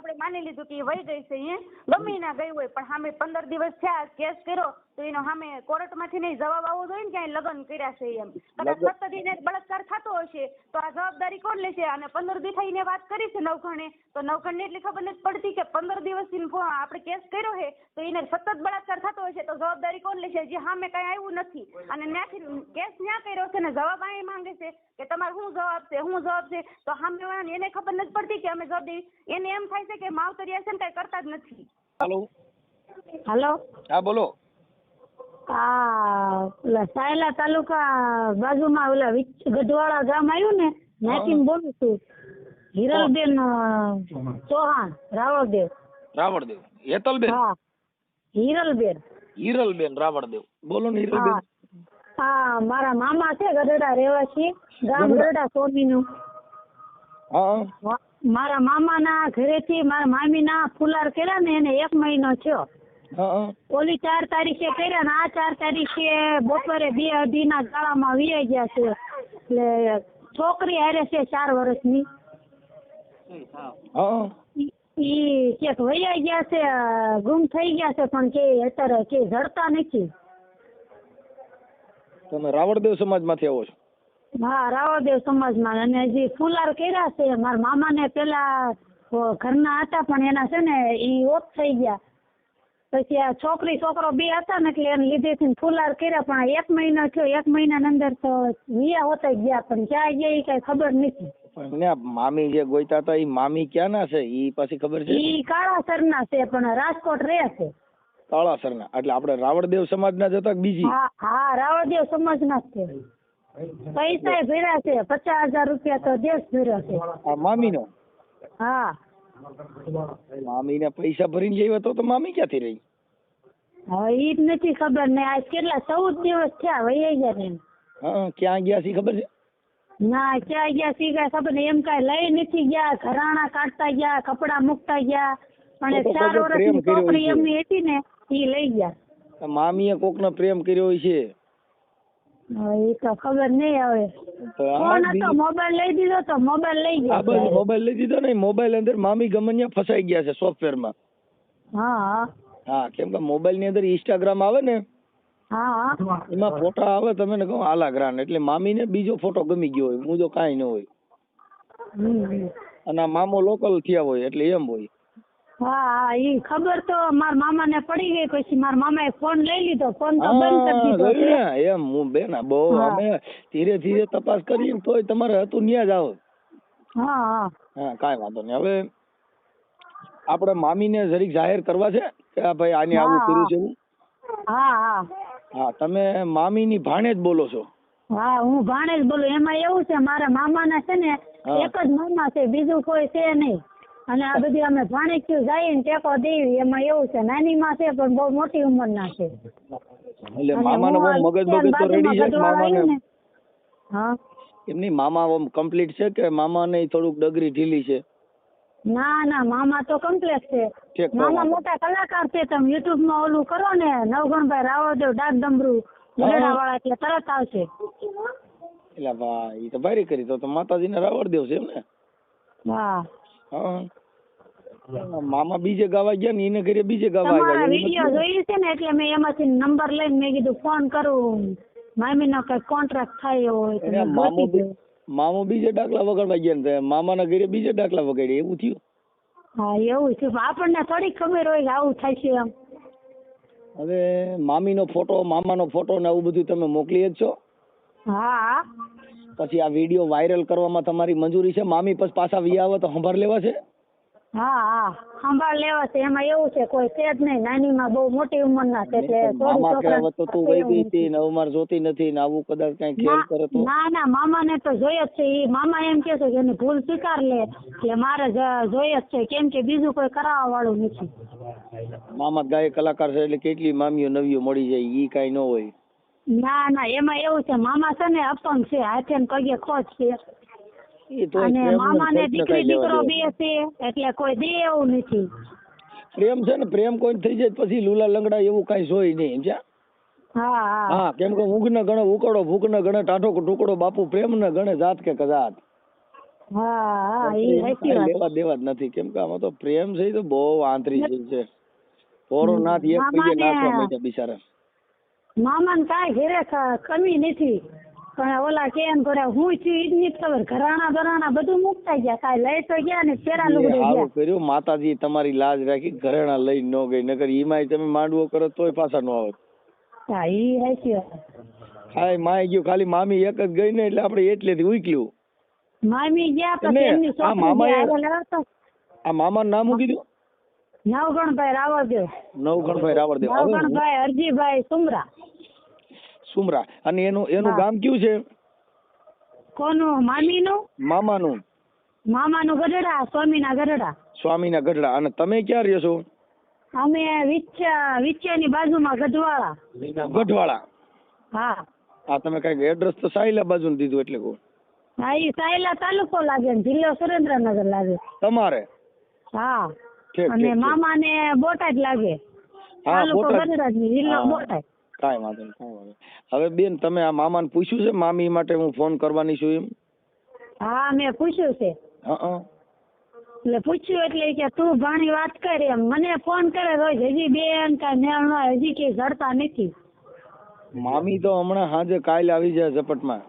આપણે માની લીધું કે એ વહી ગઈ છે, એ ગમે ના ગઈ હોય, પણ સામે 15 દિવસ થયા કેસ કર્યો તો એનો સામે કોર્ટમાંથી નહીં જવાબ આવવો જોઈએ ને કે અહીં લગ્ન કર્યા છે એમ. કદાચ સતત એને બળાત્કાર થતો હશે તો આ જવાબદારી કોણ લેશે? અને 15 દી થઈને વાત કરી છે નવઘણે, તો નવઘણને એટલી ખબર નથી પડતી કે 15 દિવસથી આપણે કેસ કર્યો છે તો એને સતત બળાત્કાર થતો હશે તો જવાબદારી કોણ લેશે? જે સામે કઈ આવ્યું નથી અને ત્યાંથી કેસ ન્યા કર્યો છે ને જવાબ અહીં માંગે છે કે તમારે શું જવાબ છે, તો સામે એને ખબર નથી પડતી કે અમે જવાબ દઈએ. એને એમ થાય છે કે માવતરિયા છે ને કઈ કરતા જ નથી. હાલો, હા બોલો. ઓલા સાયલા તાલુકા બાજુમાં ઓલા ગઢવાળા ગામ આવ્યું ને, ત્યાંથી બોલું છું. હિરલબેન ચૌહાણ, રાવળદેવ હેતલબેન? હા, હિરલબેન રાવળદેવ. બોલો ને હિરલબેન. હા, મારા મામા છે ગઢડા રહેવાસી, ગામ ગઢડા સોમીનું. હા, મારા મામાના ઘરેથી મારા મામીના ફુલાર કર્યા ને એને 1 મહિનો થયો. ઓલી 4 તારીખે કર્યા ને આ 4 તારીખે બપોરે 2:30 ગાળામાં વિયાઈ ગયા છે. એટલે છોકરી હારે છે 4 વર્ષની. ઈ ક્યાંક વૈયા ગયા છે, ગુમ થઈ ગયા છે, પણ કે અત્યારે કે જડતા નથી. તમે રાવળદેવ સમાજમાંથી આવો છો? હા, રાવળદેવ સમાજમાં. અને હજી ફુલાર કર્યા છે. મારા મામાને પેલા ઘરના હતા પણ એના છે ને ઈ ઓફ થઈ ગયા. પછી આ છોકરી છોકરો 2 હતા ને એટલે એને લીધેથી ફુલાર કર્યા, પણ 1 મહિનો થયો. 1 મહિનાની અંદર તો વિયા હોતા ગયા, પણ ક્યાં ગયા એ કઈ ખબર નથી. મામી જે ગોઈતા હતા ઈ મામી ક્યાં ના છે ઈ પાછી ખબર છે? ઈ કાળાસરના છે પણ રાજકોટ રહે છે. કાળાસરના એટલે આપણે રાવળદેવ સમાજના જ હતા કે બીજી? હા, રાવળદેવ સમાજના જ છે. પૈસા ભર્યા છે, 50,000 રૂપિયા તો દેશ ભર્યો છે. આ મામીનો? હા. મામીને પૈસા ભરીને જઈ તો મામી ક્યાંથી રહી? હવે ઈ જ નથી ખબર ને. આજ કેટલા 14 દિવસ થયા વૈયા ગયા ને. હા, ક્યાં ગયા છે ખબર છે? ના, ક્યાં ગયા છે કઈ ખબર નહીં. એમ કઈ લઈ નથી ગયા, ઘરાણા કાઢતા ગયા, કપડા મૂકતા ગયા, પણ 4 વર્ષની છોકરી એમની હતી ને ઈ લઈ ગયા. મામીએ કોકનો પ્રેમ કર્યો હોય છે. એ તો ખબર નહીં. હવે ફોન હતો, મોબાઈલ લઈ દીધો તો મોબાઈલ લઈ ગયા. બસ મોબાઈલ લઈ દીધો ને, મોબાઈલ અંદર મામી ગમનિયા ફસાઈ ગયા છે સોફ્ટવેરમાં. હા, કેમ કે મોબાઈલ ની અંદર ઇન્સ્ટાગ્રામ આવે ને, એમાં ફોટા આવે, તમે કહો આલાગ્રાન, એટલે મામી ને બીજો ફોટો ગમી ગયો હોય, હું તો કાંઈ ન હોય. અને મામો લોકલ થયા હોય એટલે એમ હોય. હા, ઈ ખબર તો મારા મામા ને પડી ગઈ. પછી મારા મામાએ ફોન લઈ લીધો, ફોન તો બંધ કરી દીધો. એમ હું બેન બહુ અમે ધીરે ધીરે તપાસ કરી તોય તમારે હતું ન્યા જ આવો. હા, કાંઈ વાંધો નહીં. હવે આપણે મામીને જરીક જાહેર કરવા છે કે ભાઈ આને આવું કર્યું છે. હા, તમે મામીની ભાણેજ બોલો છો? હા, હું ભાણેજ બોલું. એમાં એવું છે, મારા મામાના છે ને એક જ મામા છે, બીજું કોઈ છે નહીં. અને આ બધી અમે ભાણેજ જઈએ ને ટેકો દેવી. એમાં એવું છે, નાની માં છે પણ બહુ મોટી ઉંમરના છે. એટલે મામાનો મગજ તો રેડી છે મામાને? હા, એમની મામા કમ્પ્લીટ છે કે મામાને થોડુંક ડગરી ઢીલી છે? ના, મામા તો કમ્પ્લીટ છે. મામા મોટા કલાકાર છે. તમે યુટ્યુબ માં ઓલું કરો ને, નવગણભાઈ રાવળદેવ ડાક ડમરૂ ગઢડા વાળા, એટલે તરત આવશે. એટલે ભાઈ તો ભારી કરી તો માતાજી ને રાવળદેવ છે એમ ને? હા. મામા બીજે ગાવા ગયા ને એને ઘરે બીજે ગાવા આવ્યા. વિડીયો જોઈ છે ને એટલે મેં એમાંથી નંબર લઈને મેં કીધું ફોન કરું, મામી નો કઈ કોન્ટ્રાક્ટ થાય હોય. મામો બીજે ડાકલા વગાડવા ગયા ને મામાના ઘરે બીજે ડાકલા વગાડ્યા, એવું થયું? હા, એવું છે. આપણને થોડી ખબર હોય કે આવું થાય છે એમ. હવે મામીનો ફોટો, મામાનો ફોટો ને આવું બધું તમે મોકલી જ છો? હા. પછી આ વિડીયો વાયરલ કરવામાં તમારી મંજૂરી છે? મામી પછી પાછા વી આવે તો સંભાળ લેવા છે? હા, સંભાળ લેવા છે. એમાં એવું છે કોઈ છે જ નહીં. નાની માં બહુ મોટી ઉંમરના છે એટલે મામા કહેવત તો તું વઈ ગઈ હતી ને અમાર જોતી નથી ને આવું કદાચ કઈ ખેલ કરે તો? ના, મામા ને તો જોઈએ જ છે. ઈ મામા એમ કે છે કે એની ભૂલ સ્વીકાર લે એટલે મારે જોઈએ જ છે, કેમ કે બીજું કોઈ કરાવવા વાળું નથી. મામા ગાયક કલાકાર છે એટલે કેટલી મામીઓ નવીઓ મળી જાય, ઈ કઈ ન હોય. ના, એમાં એવું છે, મામા છે ને અપંગ છે, હાથે ને પગે ખોજ છે. અને મામા ને દીકરી દીકરો 2 છે એટલે કોઈ દે એવું નથી. પ્રેમ છે ને, પ્રેમ કોઈ થઈ જાય પછી લુલા લંગડા એવું કઈ જોઈ નહીં. હા, કેમ કે ઊંઘ ને ગણે ઉકળો, ભૂખ ને ગણે ટાઢો ટુકડો, બાપુ પ્રેમ ને ગણે જાત કે કજાત. હા ઈ સાચી વાત. લેવા દેવા જ નથી, કેમ કે આમાં તો પ્રેમ છે ઈ તો બહુ આંતરિક છે. પોરો નાથ એક પૈયે નાચવા માંડ્યા બિચારા. મામાને કાંઈ ઘરે કમી નથી, પણ ઓલા કેમ કરે હું છું ઈ જ નથી ખબર. ઘરાણા બરાણા બધું મુકતા ગયા, કાંઈ લઈ તો ગયા ને પેરા લુગડે સારું ગયા. કર્યું માતાજી તમારી લાજ રાખી, ઘરેણા લઈ ન ગઈ, નકર ઈમાંય તમે માંડવો કરો તોય પાછા ન આવત. હા ઈ સાચી વાત. હા માય ગયું, ખાલી મામી એક જ ગઈ ને એટલે આપણે એટલેથી ઉકલ્યું. મામી ગયા પછી એમની છોકરી ગયા. આ મામાનું નામ શું કીધું? નવગણભાઈ રાવળદેવ. નવગણભાઈ રાવળદેવ. નવગણભાઈ હરજીભાઈ સુમરા. સુમરા. અને એનું ગામ કયું છે? કોનું? મામીનું? મામાનું. મામાનું ગઢડા, સ્વામીના ગઢડા. સ્વામીના ગઢડા. અને તમે ક્યાં રહ્યો છો? અમે વિછ્યાની બાજુમાં ગઢવાળા. ગઢવાળા. હા. હા તમે કઈક એડ્રેસ તો સાયલા બાજુ દીધું એટલે કહું. હા ઈ સાયલા તાલુકો લાગે ને જિલ્લો સુરેન્દ્રનગર લાગે. તમારે? હા. અને મામાને બોટાદ લાગે. તાલુકો ગઢડા, જિલ્લો બોટાદ. કાંઈ વાંધો નહીં. હવે બેન તમે આ મામાને પૂછ્યું છે મામી માટે હું ફોન કરવાની છું એમ? હા મેં પૂછ્યું છે. એટલે પૂછ્યું એટલે કે તું ભાણી વાત કર એમ. મને ફોન કરે રોજ, હજી બેન કાંઈ મેળ ન આવે, હજી કે જડતા નથી. મામી તો હમણાં સાંજે કાલે આવી જાય ઝપટમાં.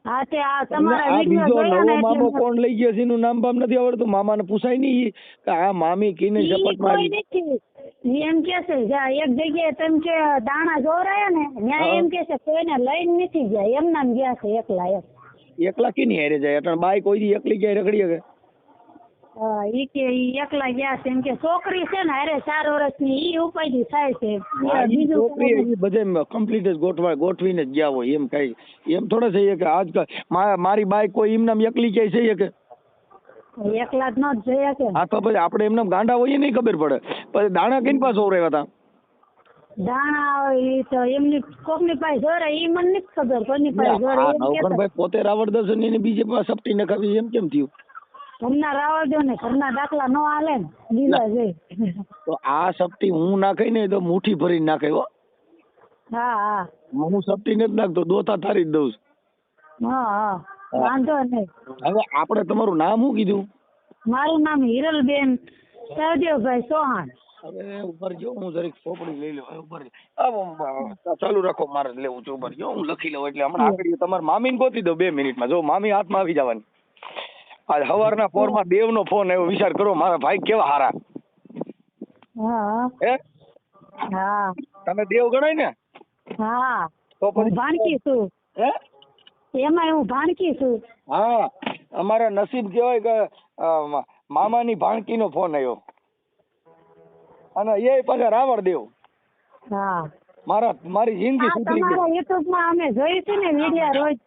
હા તે આ તમારા બીજો નવો મામો કોણ લઈ ગયો છે એનું નામ બામ નથી આવડતું? મામાને પૂછાય નહીં કે આ મામી કીને ઝપટમાં એમ કે છે એક જગ્યાએ તેમ કે દાણા જોરાયા ને ત્યાં એમ કે છે કોઈને લઈને નથી ગયા, એમ નામ ગયા છે એકલા. એકલા કેની હારે જાય? અટણ બાઈ કોઈ દી એકલી ક્યાંય રખડી શકે? ઈ કે ઈ એકલા ગયા છે એમ કે છોકરી છે ને અરે 4 વર્ષની ઈ ઉપાધી થાય છે. બીજું છોકરી બધે કમ્પ્લીટ જ ગોઠવીને જ ગયા હોય એમ કઈ એમ થોડા છે કે આજ મારી બાઈ કોઈ એમ નામ એકલી ક્યાંય છે કે એકલા જ ન જઈ શકે? હા તો પછી આપણે એમને ગાંડા હોઈએ નહીં ખબર પડે. પછી દાણા કઈ પાસે ઓવરાવ્યા હતા? દાણા ઈ તો એમની કોકની પાસે જોરે ઈ મને નથી ખબર કોની પાસે જોરે. નવગણભાઈ પોતે રાવળદાસ ને એને બીજે પાસે સપટી નખાવી એમ કેમ થયું? ઘરના રાવળદેવ ને ઘરના દાખલા નો હાલે ને લીલા છે. તો આ સપટી હું નાખી ને તો મુઠ્ઠી ભરીને નાખે હો. હા હું સપટી નથી નાખતો, દોતા થારી જ દઉં. હા વાંધો નહીં. હવે આપણે તમારું નામ શું કીધું? મારું નામ હિરલબેન સહદેવભાઈ ચૌહાણ. હવે ઉપર જો હું જરીક ચોપડી લઈ લઉં. ઉપર ચાલુ રાખો, મારે લેવું છે. ઉપર જો હું લખી લઉં એટલે હમણાં આગળ તમારા મામીને ગોતી દો 2 મિનિટમાં. જો મામી હાથમાં આવી જવાની. આજ સવારના પોરમાં દેવનો ફોન આવ્યો, વિચાર કરો મારા ભાઈ કેવા હારા. હે હા તમે દેવ ગણાય ને? હા તો પછી ભાણકી છું. હે એમાં હું ભાણકી છું. હા અમારા નસીબ કહેવાય કે મામાની ભાણકીનો ફોન આવ્યો અને એ પાછા રાવળદેવ. હા મારી જિંદગી સુધરી ગઈ. તમારા YouTube માં અમે જોઈ છે ને વિડિયો રોજ.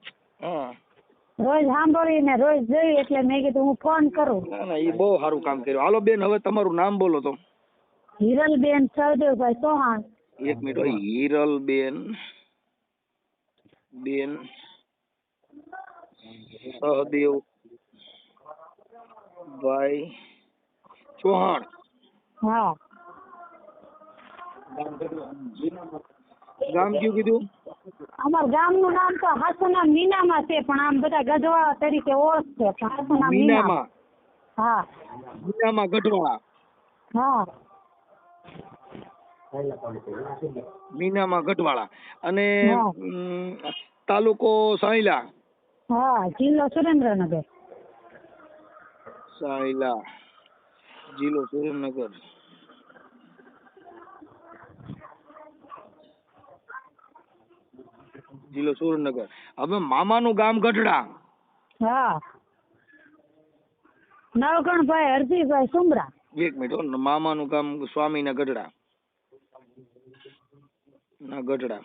રોજ સાંભળીને રોજ જોઈ એટલે મેં કીધું હું ફોન કરું. ના એ બહુ સારું કામ કર્યું. હાલો બેન હવે તમારું નામ બોલો તો. હિરલબેન સહદેવભાઈ ચૌહાણ. 1 મિનિટ. હિરલબેન સહદેવભાઈ ચૌહાણ. હા ગામ કયું કીધું? અમાર ગામનું નામ તો હાસું નામ મીનામાં છે, પણ આમ બધા ગઢવાળા તરીકે ઓળખશે. હાસું નામ મીનામાં. હા મીનામાં ગઢવાળા. હા મીનામાં ગઢવાળા. અને તાલુકો સાયલા. હા જિલ્લો સુરેન્દ્રનગર. સાયલા જિલ્લો સુરેન્દ્રનગર. જિલ્લો સુરેન્દ્રનગર. હવે મામાનું ગામ ગઢડા. હા નવગણભાઈ હરજીભાઈ સુમરા. 1 મિનિટ. મામાનું ગામ સ્વામીના ગઢડા ના ગઢડા.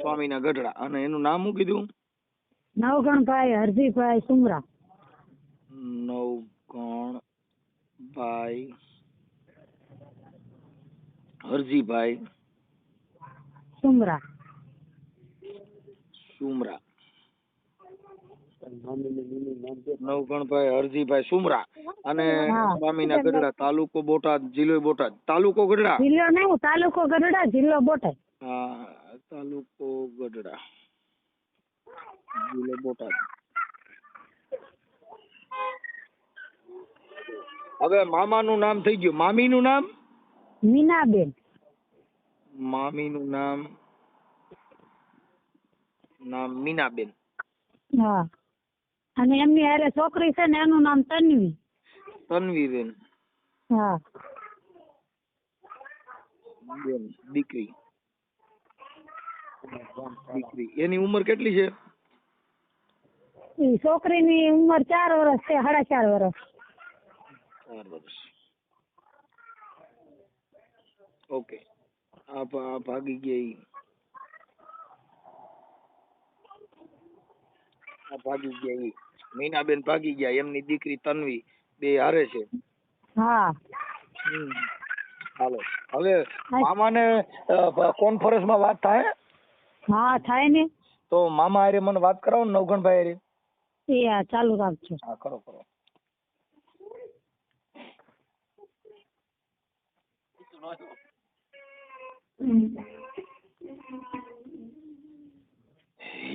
સ્વામીના ગઢડા. અને એનું નામ શું કીધું? નવગણભાઈ હરજીભાઈ સુમરા. નવગણભાઈ હરજીભાઈ સુમરા. નવગણભાઈ હરજીભાઈ સુમરા. અને સ્વામીના ગઢડા. તાલુકો બોટાદ, જિલ્લો બોટાદ. તાલુકો ગઢડા. જિલ્લો નહીં, તાલુકો ગઢડા, જિલ્લો બોટાદ. હા તાલુકો ગઢડા. જિલ્લો બોટાદ. હવે મામાનું નામ થઈ ગયું, મામીનું નામ? મીનાબેન. મામીનું નામ મીનાબેન. હા, અને એમની હારે છોકરી છે ને એનું નામ તન્વી. તન્વીબેન. હા. બેન, દીકરી. એની ઉંમર કેટલી છે? ઈ છોકરીની ઉંમર 4 વર્ષ છે, 4.5 વર્ષ. 4 વર્ષ. ઓકે. આ ભાગી ગયા ઈ. આ ભાગી ગયા ઈ. મીનાબેન ભાગી ગયા, એમની દીકરી તન્વી, બે હારે છે. હા. હાલો, હવે મામાને કોન્ફરન્સમાં વાત થાય? હા, થાય ને. તો મામા હારે મને વાત કરાવો ને, નવઘણભાઈ હારે. એ હા, ચાલુ રાખજો. હા, કરો.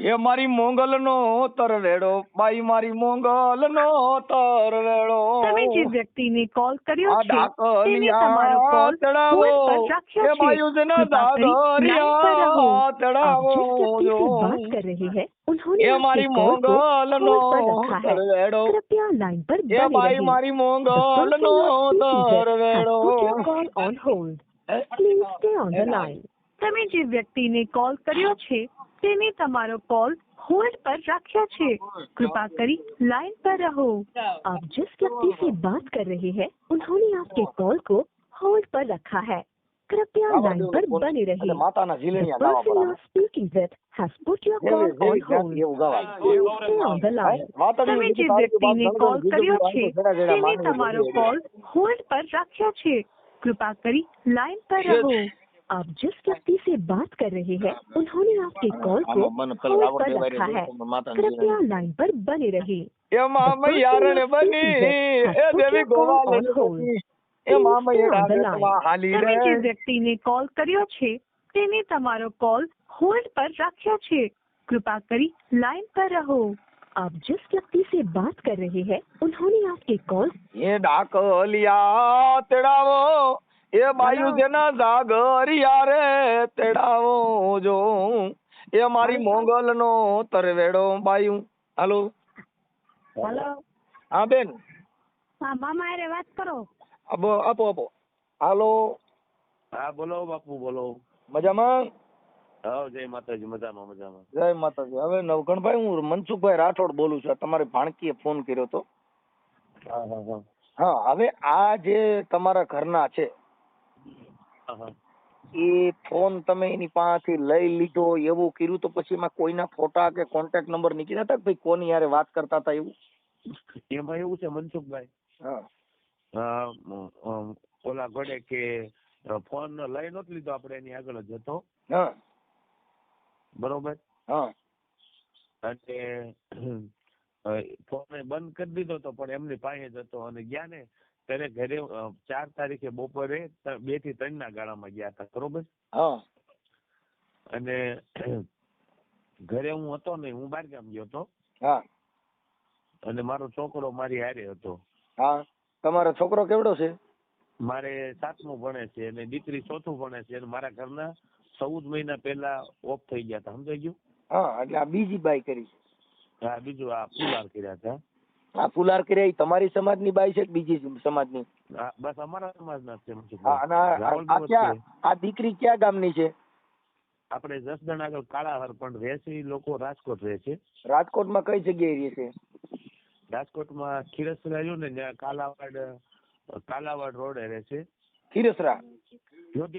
એ મારી મોંગલ નો તરવેડો, બાઈ મારી મોંગલ નો તરવેડો. તમે જે વ્યક્તિને કોલ કર્યો છે આ તેને તમારો કોલ ચડાવો, હોલ્ડ પર રાખ્યો એ છે. બાયુજના કૃપા કરી લાઈન પર રહો. ચડાવો. आप जिस व्यक्ति से बात कर रहे हैं उन्होंने એ आपके મારી कॉल को મોંગલ નો होल्ड पर रखा है. તરવેડો, कृपया लाइन पर એ बने બાઈ रहिए. મારી The Mongal person no you are speaking with has તરવેડો. put your call on hold. Please stay on the line. તમે જે વ્યક્તિને કોલ કર્યો છે તેને તમારો કોલ होल्ड पर रखा है. कृपा करी लाइन पर रहो. आप जिस व्यक्ति से बात कर रहे हैं उन्होंने आपके कॉल को होल्ड पर रखा है. कृपया लाइन पर बने रहिए. માતાના The ઝીલણિયા ગાવા person you are speaking with has put your call on hold. એવું ગવાય. Please stay on the line. તમે જે વ્યક્તિને કોલ કર્યો છે તેને તમારો કોલ હોલ્ડ પર રાખ્યો છે. कृपा करी लाइन पर रहो. आप जिस व्यक्ति से बात कर रहे हैं उन्होंने आपके कॉल को होल्ड पर रखा है. कृपया लाइन पर बने रहिए. એ મામૈયારણે બની, એ દેવી ગોવાલ બની, એ મામૈયારણે હાલી તમે રે. જે વ્યક્તિને કોલ કર્યો છે તેને તમારો કોલ होल्ड पर राख्યો છે. कृपा करी लाइन पर रहो. आप जिस व्यक्ति से बात कर रहे हैं उन्होंने आपके कॉल એ ડાકલિયા તેડાવો, એ બાયુ જેના જાગરિયા રે તેડાવો જો, એ મારી મોંગલ નો તરવેડો બાયુ. હાલો. હેલો. હા બેન. હા, મામા હારે વાત કરો. આપો. હાલો. હા બોલો બાપુ, બોલો. મજામાં? હા, જય માતાજી. મજામાં. જય માતાજી. હવે નવઘણભાઈ, હું મનસુખભાઈ રાઠોડ બોલું છું. તમારી ભાણકીએ ફોન કર્યો હતો. હા, હવે આ જે તમારા ઘરના છે એ ફોન તમે એની પાસેથી લઈ લીધો એવું કર્યું તો પછી એમાં કોઈના ફોટા કે કોન્ટેક્ટ નંબર નીકળ્યા હતા કે ભાઈ કોની યારે વાત કરતા હતા એવું? એમાં એવું છે મનસુખભાઈ, ઓલા ઘડે કે ફોન લઈ નતો લીધો, આપણે એની આગળ જ હતો. બરોબર. અને ફોન બંધ કરી દીધો હતો પણ એમની પાસે જ હતો. અને ગયા ને ત્યારે ઘરે 4 તારીખે બપોરે 2 થી 3 ના ગાળામાં ગયા હતા. બરોબર. અને ઘરે હું હતો ને, હું બહાર ગામ ગયો હતો. અને મારો છોકરો મારી હારે હતો. તમારો છોકરો કેવડો છે? મારે 7મું ભણે છે અને દીકરી 4થું ભણે છે. અને મારા ઘરના 14 મહિના પહેલા ઓફ થઈ ગયા હતા. સમજાઈ ગયું? એટલે આ બીજી બાઈ કરી છે? હા, બીજું આ ફુલાર કર્યા હતા. આ ફુલાર કર્યા એ તમારી સમાજની બાઈ છે કે બીજી સમાજની? બસ અમારા સમાજના છે. આ દીકરી ક્યાં ગામની છે? આપણે જસદણ આગળ કાળાહર, પણ રહે છે લોકો રાજકોટ રહે છે. રાજકોટમાં કઈ જગ્યાએ રહે છે? રાજકોટમાં ખીરસરા રહ્યું ને ત્યાં કાલાવાડ રોડે રહે છે. ખીરસરા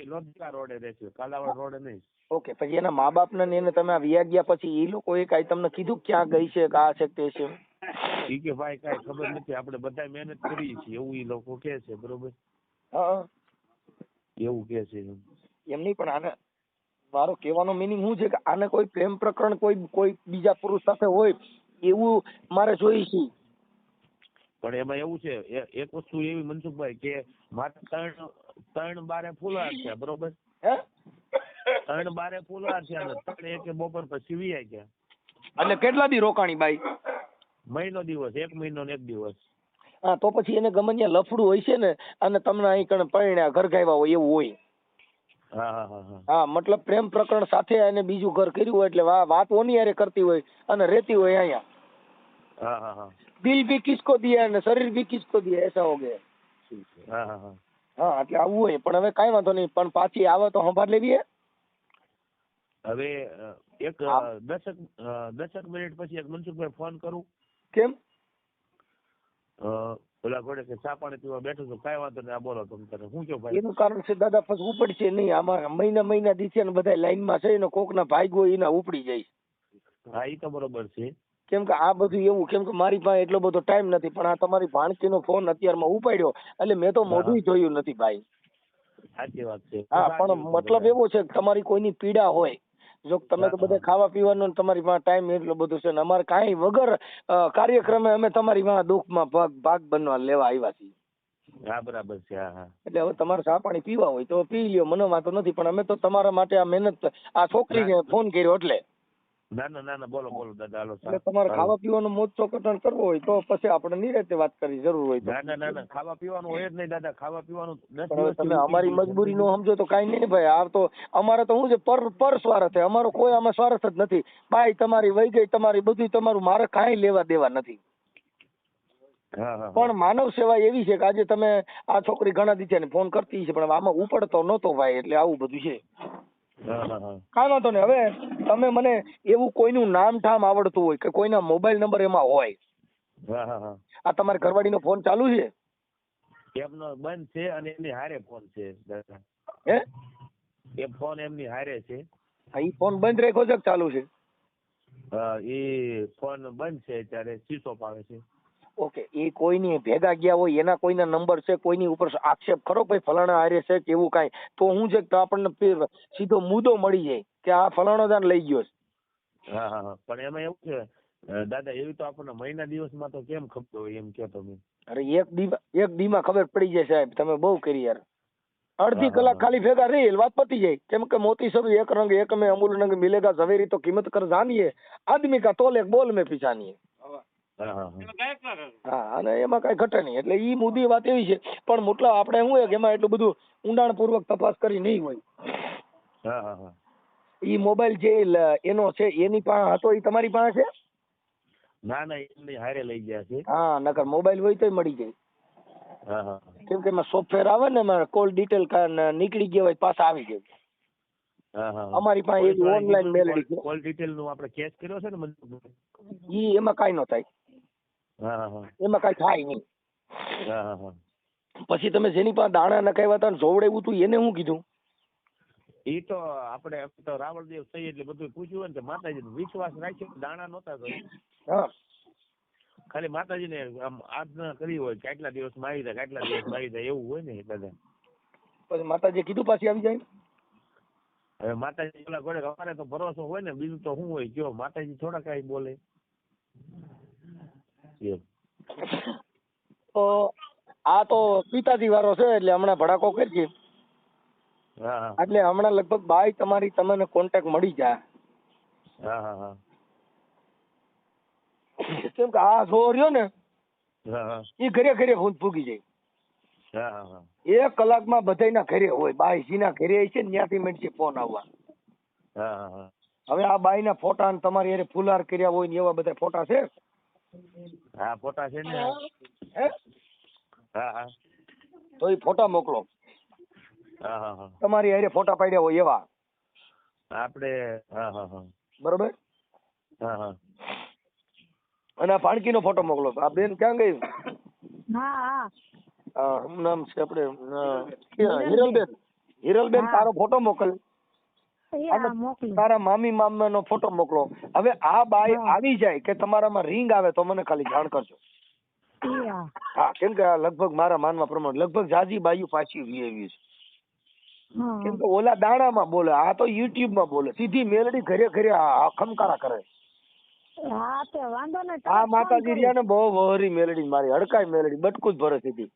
લોધિકા રોડે રહે છે, કાલાવાડ રોડે નહીં. ઓકે. પછી એના મા બાપ ને એને તમે વ્યા ગયા પછી એ લોકો એ કઈ તમને કીધું ક્યાં ગઈ છે કે આ છે તે છે? ઈ કે ભાઈ કઈ ખબર નથી, આપણે બધા મહેનત કરીએ છીએ એવું ઈ લોકો કે છે. બરોબર. એવું કે છે. એમ નહીં, પણ આને મારો કહેવાનો મિનિંગ શું છે કે આને કોઈ પ્રેમ પ્રકરણ કોઈ બીજા પુરુષ સાથે હોય એવું મારે જોઈ છે. પણ એમાં એવું છે, એક વસ્તુ એવી મનસુખભાઈ કે મારે 3 બારે ફુલાર છે. બરોબર. 3 બારે ફુલાર છે અને 3 એકે બપોર પછી વી ગયા. એટલે કેટલા દી રોકાણી બાઈ? મહિનો દિવસ, 1 મહિનો ને 1 દિવસ. હા, તો પછી એને ગમે ત્યાં લફડું હોય છે ને, અને તમને અહીં કણ પરણ્યા ઘર ગાવ્યા હોય એવું હોય. હા હા હા હા. હા, મતલબ પ્રેમ પ્રકરણ સાથે એને બીજું ઘર કર્યું હોય, એટલે વાત ઓની હારે કરતી હોય અને રહેતી હોય અહીંયા. હા હા હા. દિલ ભી કિસકો દિયા ને શરીર ભી કિસકો દિયા, એસા હો ગયા. હા હા હા. હા, એટલે આવું હોય. પણ હવે કાંઈ વાંધો નહીં, પણ પાછી આવે તો સંભાળ લેવી. હવે એક 10 મિનિટ પછી એક મનસુખભાઈ ફોન કરું. કેમ? ઓલા ઘોડે કે ચા પાણી પીવા બેઠો છું. કાંઈ વાંધો નહીં, આ બોલો તમે તારે શું કહો ભાઈ? એનું કારણ છે દાદા, પછી ઉપડશે નહીં. આમાં મહિના દીથી બધા લાઈનમાં છે ને, કોકના ભાગ્યો એના ઉપડી જાય. હા, એ તો બરોબર છે. કેમ કે આ બધું એવું, કેમ કે મારી પાસે એટલો બધો ટાઈમ નથી, પણ આ તમારી ભાણકીનો ફોન અત્યારમાં ઉપાડ્યો એટલે મેં તો મોઢું જોયું નથી ભાઈ. સાચી વાત છે. હા, પણ મતલબ એવો છે કે તમારી કોઈની પીડા હોય, જો તમે તો બધા ખાવા પીવાનો ને તમારી પાસે ટાઈમ એટલો બધો છે ને, અમારે કાંઈ વગર કાર્યક્રમે અમે તમારી પાસે દુઃખમાં ભાગ બનવા લેવા આવ્યા છીએ. હા, બરાબર છે. હા હા. એટલે હવે તમારે ચા પાણી પીવા હોય તો પી લ્યો, મને વાંધો નથી, પણ અમે તો તમારા માટે આ મહેનત, આ છોકરીને ફોન કર્યો એટલે. ના ના, બોલો દાદા, હાલો. એટલે તમારે ખાવા પીવાનું મોજ ચોકટણ કરવો હોય તો પછી આપણે નિરાંતે વાત કરી, જરૂર હોય તો. ના, ખાવા પીવાનું હોય જ નહીં દાદા. ખાવા પીવાનું 10 પણ હવે દિવસ તમે અમારી મજબૂરી નો સમજો તો કાંઈ નહીં ભાઈ. આ તો અમારે તો શું છે, પર સ્વાર્થ છે, અમારો કોઈ આમાં સ્વાર્થ જ નથી. બાઈ તમારી વહી ગઈ, તમારી બધું તમારું, મારે કાંઈ લેવા દેવા નથી. પણ માનવ સેવા એવી છે કે આજે તમે આ છોકરી ઘણા દિવસે ફોન કરતી છે, પણ આમાં ઉપડતો નહોતો ભાઈ, એટલે આવું બધું છે. કાંઈ વાંધો નહીં. હવે તમે મને એવું કોઈનું નામ ઠામ આવડતું હોય કે કોઈના મોબાઈલ નંબર એમાં હોય. આ તમારી ઘરવાળીનો ફોન ચાલુ છે? એમનો બંધ છે અને એમની હારે ફોન છે દાદા. હે? એ ફોન એમની હારે છે. હા, ઈ ફોન બંધ રાખ્યો છે કે ચાલુ છે? એ ફોન બંધ છે, ત્યારે સ્વિચ ઓફ આવે છે. ઓકે, એ કોઈની ભેગા ગયા હોય, એના કોઈના નંબર છે, કોઈની ઉપર આક્ષેપ ખરો ભાઈ ફલાણા હારે છે કે એવું કાંઈ, તો હું છે તો આપણને સીધો મુદ્દો મળી જાય કે આ ફલાણો દાન લઈ ગયો છે. હા, પણ એમાં એવું છે દાદા, એવી તો આપણને મહિના દિવસમાં તો કેમ ખબર હોય, એમ કહો તમે. અરે એક દીમાં ખબર પડી જાય સાહેબ, તમે બહુ કરી યાર. અડધી કલાક ખાલી ભેગા રહી વાત પતી જાય. કેમ કે મોતી સબ એક રંગ એક में अमूल रंग मिलेगा, ઝવેરી તો કિંમત કર જાનીએ, આદમી કા તોલ એક બોલ में पिछानिए. હા, અને એમાં કઈ ઘટે નહીં. એટલે ઈ મુદ્દી વાત એવી છે. પણ મોટલા આપણે શું કે એમાં એટલું બધું ઊંડાણ પૂર્વક તપાસ કરી નહીં હોય. ઈ મોબાઈલ જે એનો છે એની પાસે હતો, એ તમારી પાસે છે? ના, એમની હારે લઈ ગયા છે. હા, નકર મોબાઈલ હોય તોય મળી જાય. કેમ કે એમાં સોફ્ટવેર આવે ને, એમાં કોલ ડિટેલ નીકળી ગયા હોય પાછા આવી જાય. અમારી પાસે એક ઓનલાઈન મેલડી છે. કોલ ડિટેલ નું આપણે કેસ કર્યો છે ને, ઈ એમાં કાઈ ન થાય. એમાં કઈ થાય નહીં. પછી તમે જેની પાસે દાણા નખાવ્યા હતા જોવડાવ્યું હતું એને શું કીધું? ઈ તો આપણે તો રાવળદેવ થઈ એટલે બધું પૂછ્યું ને, માતાજી વિશ્વાસ રાખ્યો, દાણા નહોતા કર્યું. હા, ખાલી માતાજીને આમ આજ્ઞા કરી હોય કે આટલા દિવસમાં આવી જાય, આટલા દિવસમાં આવી જાય, એવું હોય ને દાદા. પછી માતાજી કીધું પાછી આવી જાય. હવે માતાજી ઓલા ઘોડે અમારે તો ભરોસો હોય ને, બીજું તો શું હોય કયો, માતાજી થોડા કઈ બોલે. તો આ તો પિતાજી વાળો છે એટલે હમણાં ભડાકો કરજે. એટલે હમણાં લગભગ બાઈ તમારી તમને કોન્ટેક્ટ મળી જાય. કેમ કે આ જો રહ્યો ને એ ઘરે ઘરે ફૂગી જાય. 1 કલાકમાં બધાના ઘરે હોય. બાઈજીના ઘરે છે ને ત્યાંથી મળશે ફોન આવવા. હવે આ બાઈ ના ફોટા તમારી યારે ફુલાર કર્યા હોય ને એવા બધા ફોટા છે? હા, ફોટા છે ને. તો એ ફોટા મોકલો. તમારી યારે ફોટા પાડ્યા હોય એવા આપણે. બરોબર. અને આ ભાણકીનો ફોટો મોકલો. આ બેન ક્યાં ગઈ? શું નામ છે આપણે? હિરલબેન, તારો ફોટો મોકલ. તારા મામી મામાનો ફોટો મોકલો. હવે આ બાઈ આવી જાય કે તમારામાં રિંગ આવે તો મને ખાલી જાણ કરજો. હા, કેમ કે લગભગ મારા માનવા પ્રમાણે લગભગ જાજી બાઈઓ પાછી આવી છે. કેમ કે ઓલા દાણામાં બોલે, આ તો યુટ્યુબ માં બોલે. સીધી મેલડી ઘરે ઘરે ખમકારા કરે. આ માતાજી રહ્યા ને બહુ વહરી મેલડી, મારી હડકાઈ મેલડી, બટકું જ ભરે સીધી.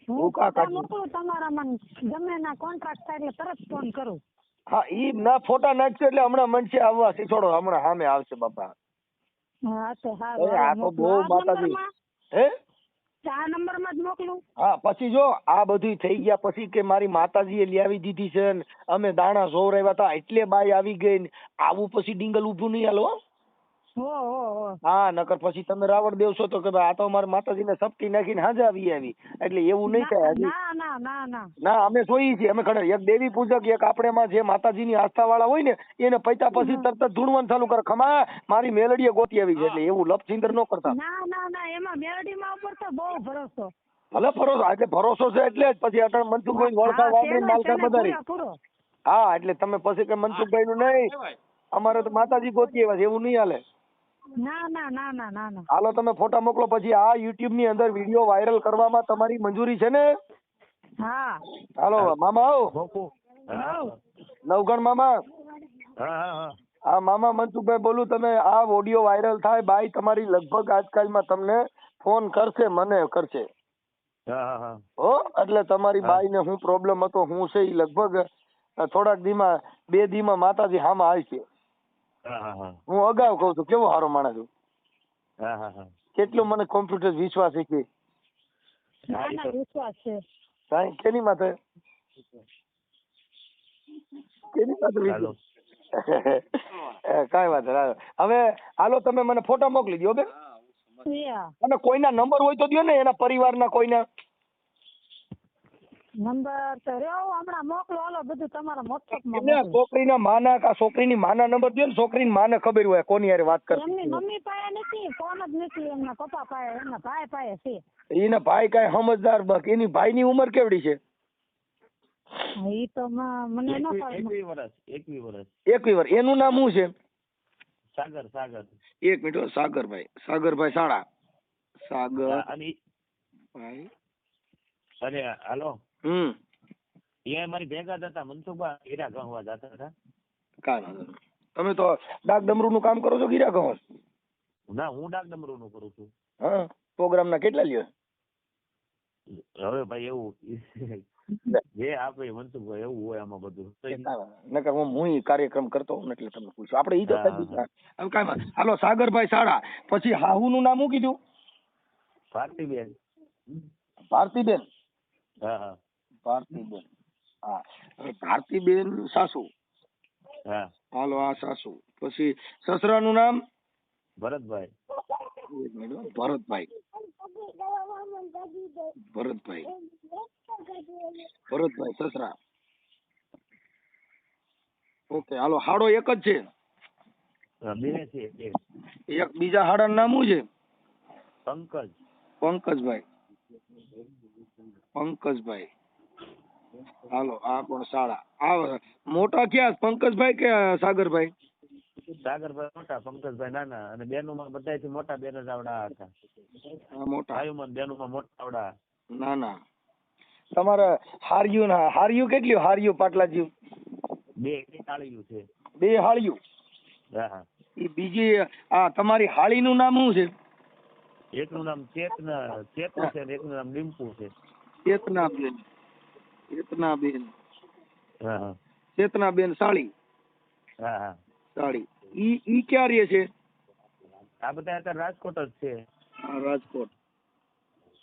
હું મોકલું તમારામાં ગમે ના કોન્ટ્રાક્ટ થાય એટલે તરત ફોન કરું. હા ઈ ના ફોટા નાખશે એટલે હમણાં મનશે આવવા શીખોડો, હમણાં સામે આવશે બાપા. હા તો અરે હારું આ તો બહુ માતાજી. હે આ નંબરમાં જ મોકલું. હા પછી જો આ બધું થઈ ગયા પછી કે મારી માતાજીએ લાવી દીધી છે ને અમે દાણા જોવરાવ્યા હતા એટલે બાઈ આવી ગઈ ને આવું પછી ડીંગલ ઊભું નહીં હાલો. હો હા નકર પછી તમે રાવણ દેવ છો તો કે ભાઈ આ તો અમારી માતાજીને સપટી નાખીને હાજે આવી એટલે એવું નહીં થાય હજી. ના ના ના ના ના અમે જોઈએ છીએ, અમે ખડે એક દેવી પૂજક એક આપણેમાં જે માતાજીની આસ્થા વાળા હોય ને એને પૈતા પછી તરત જ ધૂણવાનું ચાલુ કરે, ખમા મારી મેલડીએ ગોતી આવી છે, એટલે એવું લપસિંદર ન કરતા. ના ના ના એમાં મેલડીમાં ઉપર તો બહુ ભરોસો. ભલે ભરોસો એટલે ભરોસો છે એટલે જ પછી અટણ મનસુખભાઈ વળખા વાપરીને માલકા બધારી. હા એટલે તમે પછી કે મનસુખભાઈ નું નહીં અમારે તો માતાજી ગોતી આવ્યા છે એવું નહીં હાલે. ના ના ના ના ના ના હાલો તમે ફોટા મોકલો પછી આ યુટ્યુબ ની અંદર વિડીયો વાયરલ કરવામાં તમારી મંજૂરી છે ને? હા હાલો મામા આવો. નવગણ મામા. હા મામા મનસુખભાઈ બોલું, તમે આ ઓડિયો વાયરલ થાય બાઈ તમારી લગભગ આજકાલમાં તમને ફોન કરશે, મને કરશે હો. એટલે તમારી બાઈ ને હું પ્રોબ્લેમ હતો હું છે ઈ લગભગ થોડાક દીમાં 2 દીમાં માતાજી હામાં આવશે. હું અગાઉ કઉ છું કેવો સારો માણસ છું, કેટલો મને કોમ્પ્યુટર વિશ્વાસ છે કે વિશ્વાસ છે. કાંઈ કેની માથે વિશ્વાસ? કાંઈ વાત નહીં. હવે હાલો તમે મને ફોટા મોકલી દો બેન, અને કોઈના નંબર હોય તો દો ને એના પરિવારના કોઈના નંબર તો રેવો હમણાં મોકલો. હાલો બધું તમારા મફતમાં. છોકરીના માના કા છોકરીની માના નંબર દો ને, છોકરીની માને ખબર હોય કોની હારે વાત કરતી. એમની મમ્મી પાસે નથી, ફોન જ નથી. એમના પપ્પા પાસે, એમના ભાઈ પાસે છે. એના ભાઈ કાંઈ સમજદાર બક, એની ભાઈની ઉંમર કેવડી છે? ઈ તો મને ન ખબર. 21 વર્ષ. એનું નામ શું છે? સાગર. એક મિનિટ. સાગરભાઈ શાળા. સાગરભાઈ. અરે હાલો. એ મારી ભેગા જ હતા, મનસુખભાઈ હીરા ગહવા જતા હતા. કાંઈ વાંધો નહીં. તમે તો ડાક ડમરૂ નું કામ કરો છો ગીરા ગહવા? ના હું ડાક ડમરૂ નું કરું છું. હા પ્રોગ્રામ ના કેટલા લ્યો? હવે ભાઈ એવું જે આપે મનસુખભાઈ એવું હોય આમાં બધું. નકર હું કાર્યક્રમ કરતો હોઉં એટલે તમને પૂછ્યું. આપણે ઈ તો હવે કાંઈ. હાલો સાગરભાઈ શાળા. પછી હાહુ નું નામ શું કીધું? ભારતીબેન. ભારતીબેન. હા ભારતીબેન. હા ભારતીબેન સાસુ. હા હાલો આ સાસુ. પછી સસરાનું નામ? ભરતભાઈ. ભરતભાઈ સસરા. ઓકે હાલો હાડો એક જ છે? બે છે. એક બીજા હાડાનું નામ શું છે? પંકજભાઈ. હાલો આ પણ શાળા. આ મોટા ક્યાં પંકજભાઈ કે સાગરભાઈ? સાગરભાઈ મોટા, પંકજભાઈ નાના, અને બેનુમાં બધાથી મોટા બેન જ આવડા હતા. મોટા ભાઈઓમાં બેનુમાં મોટા આવડા. ના તમારે હાર્યું કેટલી હાર્યું પાટલાજી? 2 હાળીયું છે. 2 હાળીયું. હા. ઈ બીજી આ તમારી હાળીનું નામ શું છે? એકનું નામ ચેતુ છે ને એકનું નામ ડિમ્પુ છે. ચેતનાબેન. હા. ચેતનાબેન સાળી. હા. સાળી. ઈ ક્યાં રહે છે? આ બધા અત્યારે રાજકોટ જ છે. રાજકોટ.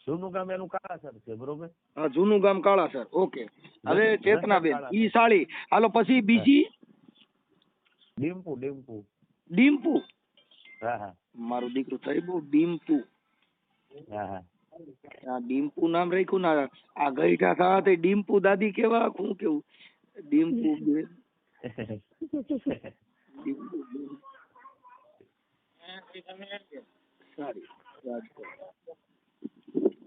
જૂનું ગામ એનું કાળાસર છે, બરોબર? હા જૂનું ગામ કાળાસર. ઓકે. હવે ચેતનાબેન ઈ સાળી. હાલો પછી બીજી? ડિમ્પુ. હા. મારું દીકરું થઈ બહુ ડિમ્પુ. હા. આ ડિમ્પુ નામ રાખ્યું ને આ ગઈઠા થા તે ડિમ્પુ દાદી કેવા હું કેવું ડિમ્પુ બેન.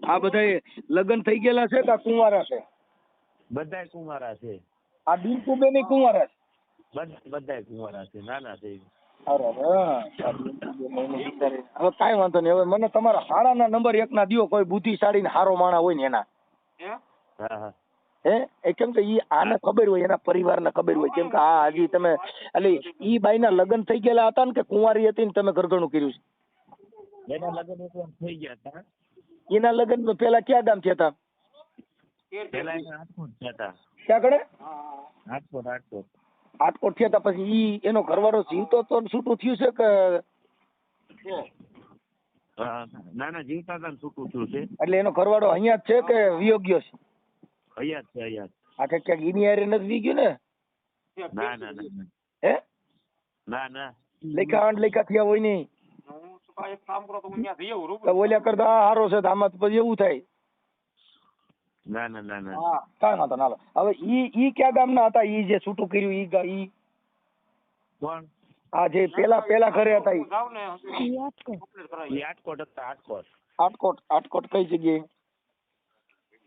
આ બધા લગ્ન થઈ ગયેલા છે કે કુંવારા છે? બધાય કુંવારા છે. આ ડિમ્પુ બેન કુંવારા છે? બધાય કુંવારા છે, નાના છે. હવે કાંઈ વાંધો નહીં. હવે મને તમારા હાડાના નંબર 1 ના દિયો, કોઈ બુદ્ધિશાળી ને હારો માણા હોય ને એના. હે કેમ કે ઈ આને ખબર હોય, એના પરિવારને ખબર હોય, કેમ કે આ હજી તમે એટલે ઈ બાઈના લગ્ન થઈ ગયેલા હતા ને કે કુંવારી હતી ને તમે ઘરઘણું કર્યું છે? એના લગ્ન થઈ ગયા હતા. એના લગ્ન પેલા ક્યાં ગામ થયા હતા? પેલા એના રાજકોટ થયા હતા. ક્યાં કડે? રાજકોટ. આટકોટ થયા તા પછી ઈ એનો ઘરવાળો જીવતો તો ને છૂટું થયું છે કે? ના ના જીવતા હતા ને છૂટું થયું છે. એટલે એનો ઘરવાળો અહીંયા જ છે કે વિયોગ્ય છે? અહીંયા જ છે, અહીંયા જ. આ ક્યાંક ઈની હારે નથી વી ગયું ને? ના ના ના હે ના ના લેખા થયા હોય નહીં બોલ્યા કરતા આ હારો છે તો આમાં તો પછી એવું થાય. ના ના ના ના હા કાંઈ વાંધો ના. હવે ઈ કયા ગામના હતા? ઈ જે છૂટું કર્યું ઈ કોણ? આ જે પેલા ઘરે હતા ઈ? ઈ આટકોટ હતા. આટકોટ કઈ જગ્યાએ?